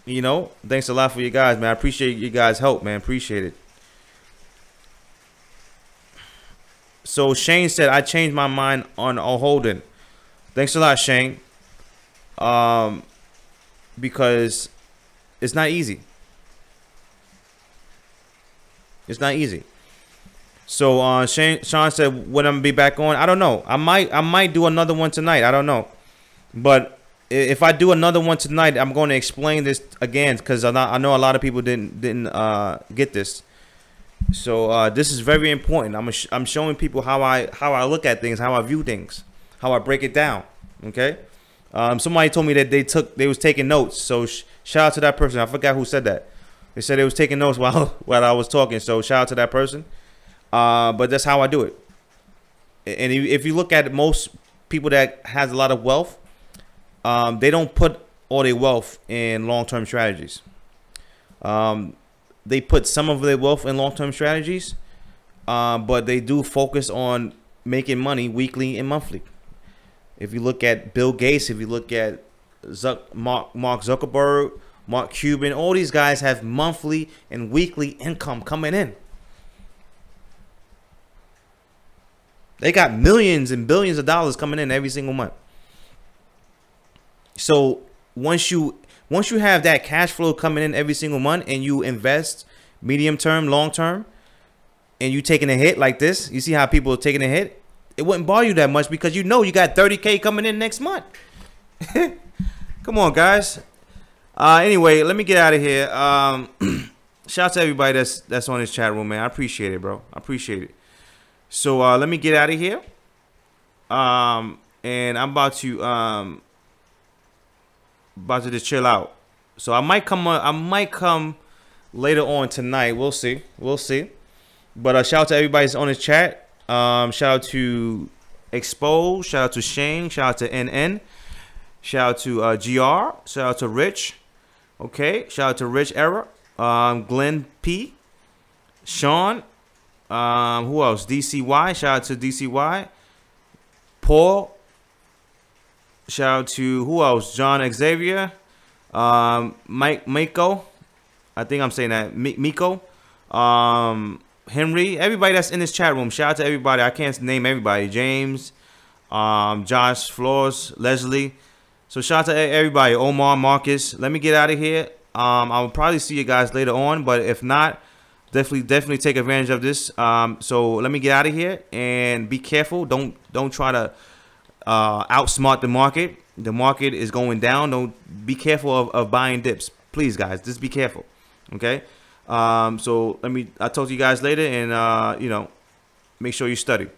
Speaker 1: Thanks a lot for you guys, man. I appreciate you guys' help, man. Appreciate it. So Shane said I changed my mind on holding. Thanks a lot, Shane. Because it's not easy. It's not easy. So Sean said when I'm gonna be back on. I don't know. I might do another one tonight. I don't know. But if I do another one tonight, I'm going to explain this again because I know a lot of people didn't get this. So this is very important. I'm showing people how I look at things, how I view things, how I break it down. Okay. Somebody told me that they was taking notes. So shout out to that person. I forgot who said that. They said they was taking notes while I was talking. So shout out to that person. But that's how I do it. And if you look at most people that has a lot of wealth, they don't put all their wealth in long-term strategies. They put some of their wealth in long-term strategies, but they do focus on making money weekly and monthly. If you look at Bill Gates, if you look at Mark Zuckerberg, Mark Cuban, all these guys have monthly and weekly income coming in. They got millions and billions of dollars coming in every single month. So once you have that cash flow coming in every single month and you invest medium term, long term, and you taking a hit like this, you see how people are taking a hit? It wouldn't bother you that much because you got 30K coming in next month. Come on, guys. Anyway, let me get out of here. Shout out to everybody that's on this chat room, man. I appreciate it, bro. I appreciate it. So let me get out of here. And I'm about to just chill out. So I might come later on tonight. We'll see. But shout out to everybody that's on this chat. Shout out to Expose. Shout out to Shane. Shout out to NN. Shout out to GR. Shout out to Rich. Okay. Shout out to Rich Era. Glenn P. Sean. Who else? DCY. Shout out to DCY. Paul. Shout out to who else? John Xavier. Miko. I think I'm saying that. Miko. Henry. Everybody that's in this chat room. Shout out to everybody. I can't name everybody. James. Josh. Flores. Leslie. So shout out to everybody. Omar. Marcus. Let me get out of here. I'll probably see you guys later on. But if not, definitely take advantage of this. So let me get out of here and be careful. Don't try to outsmart the market. The market is going down. Don't be careful of buying dips, please, guys. Just be careful. Okay. So I'll talk to you guys later, and make sure you study.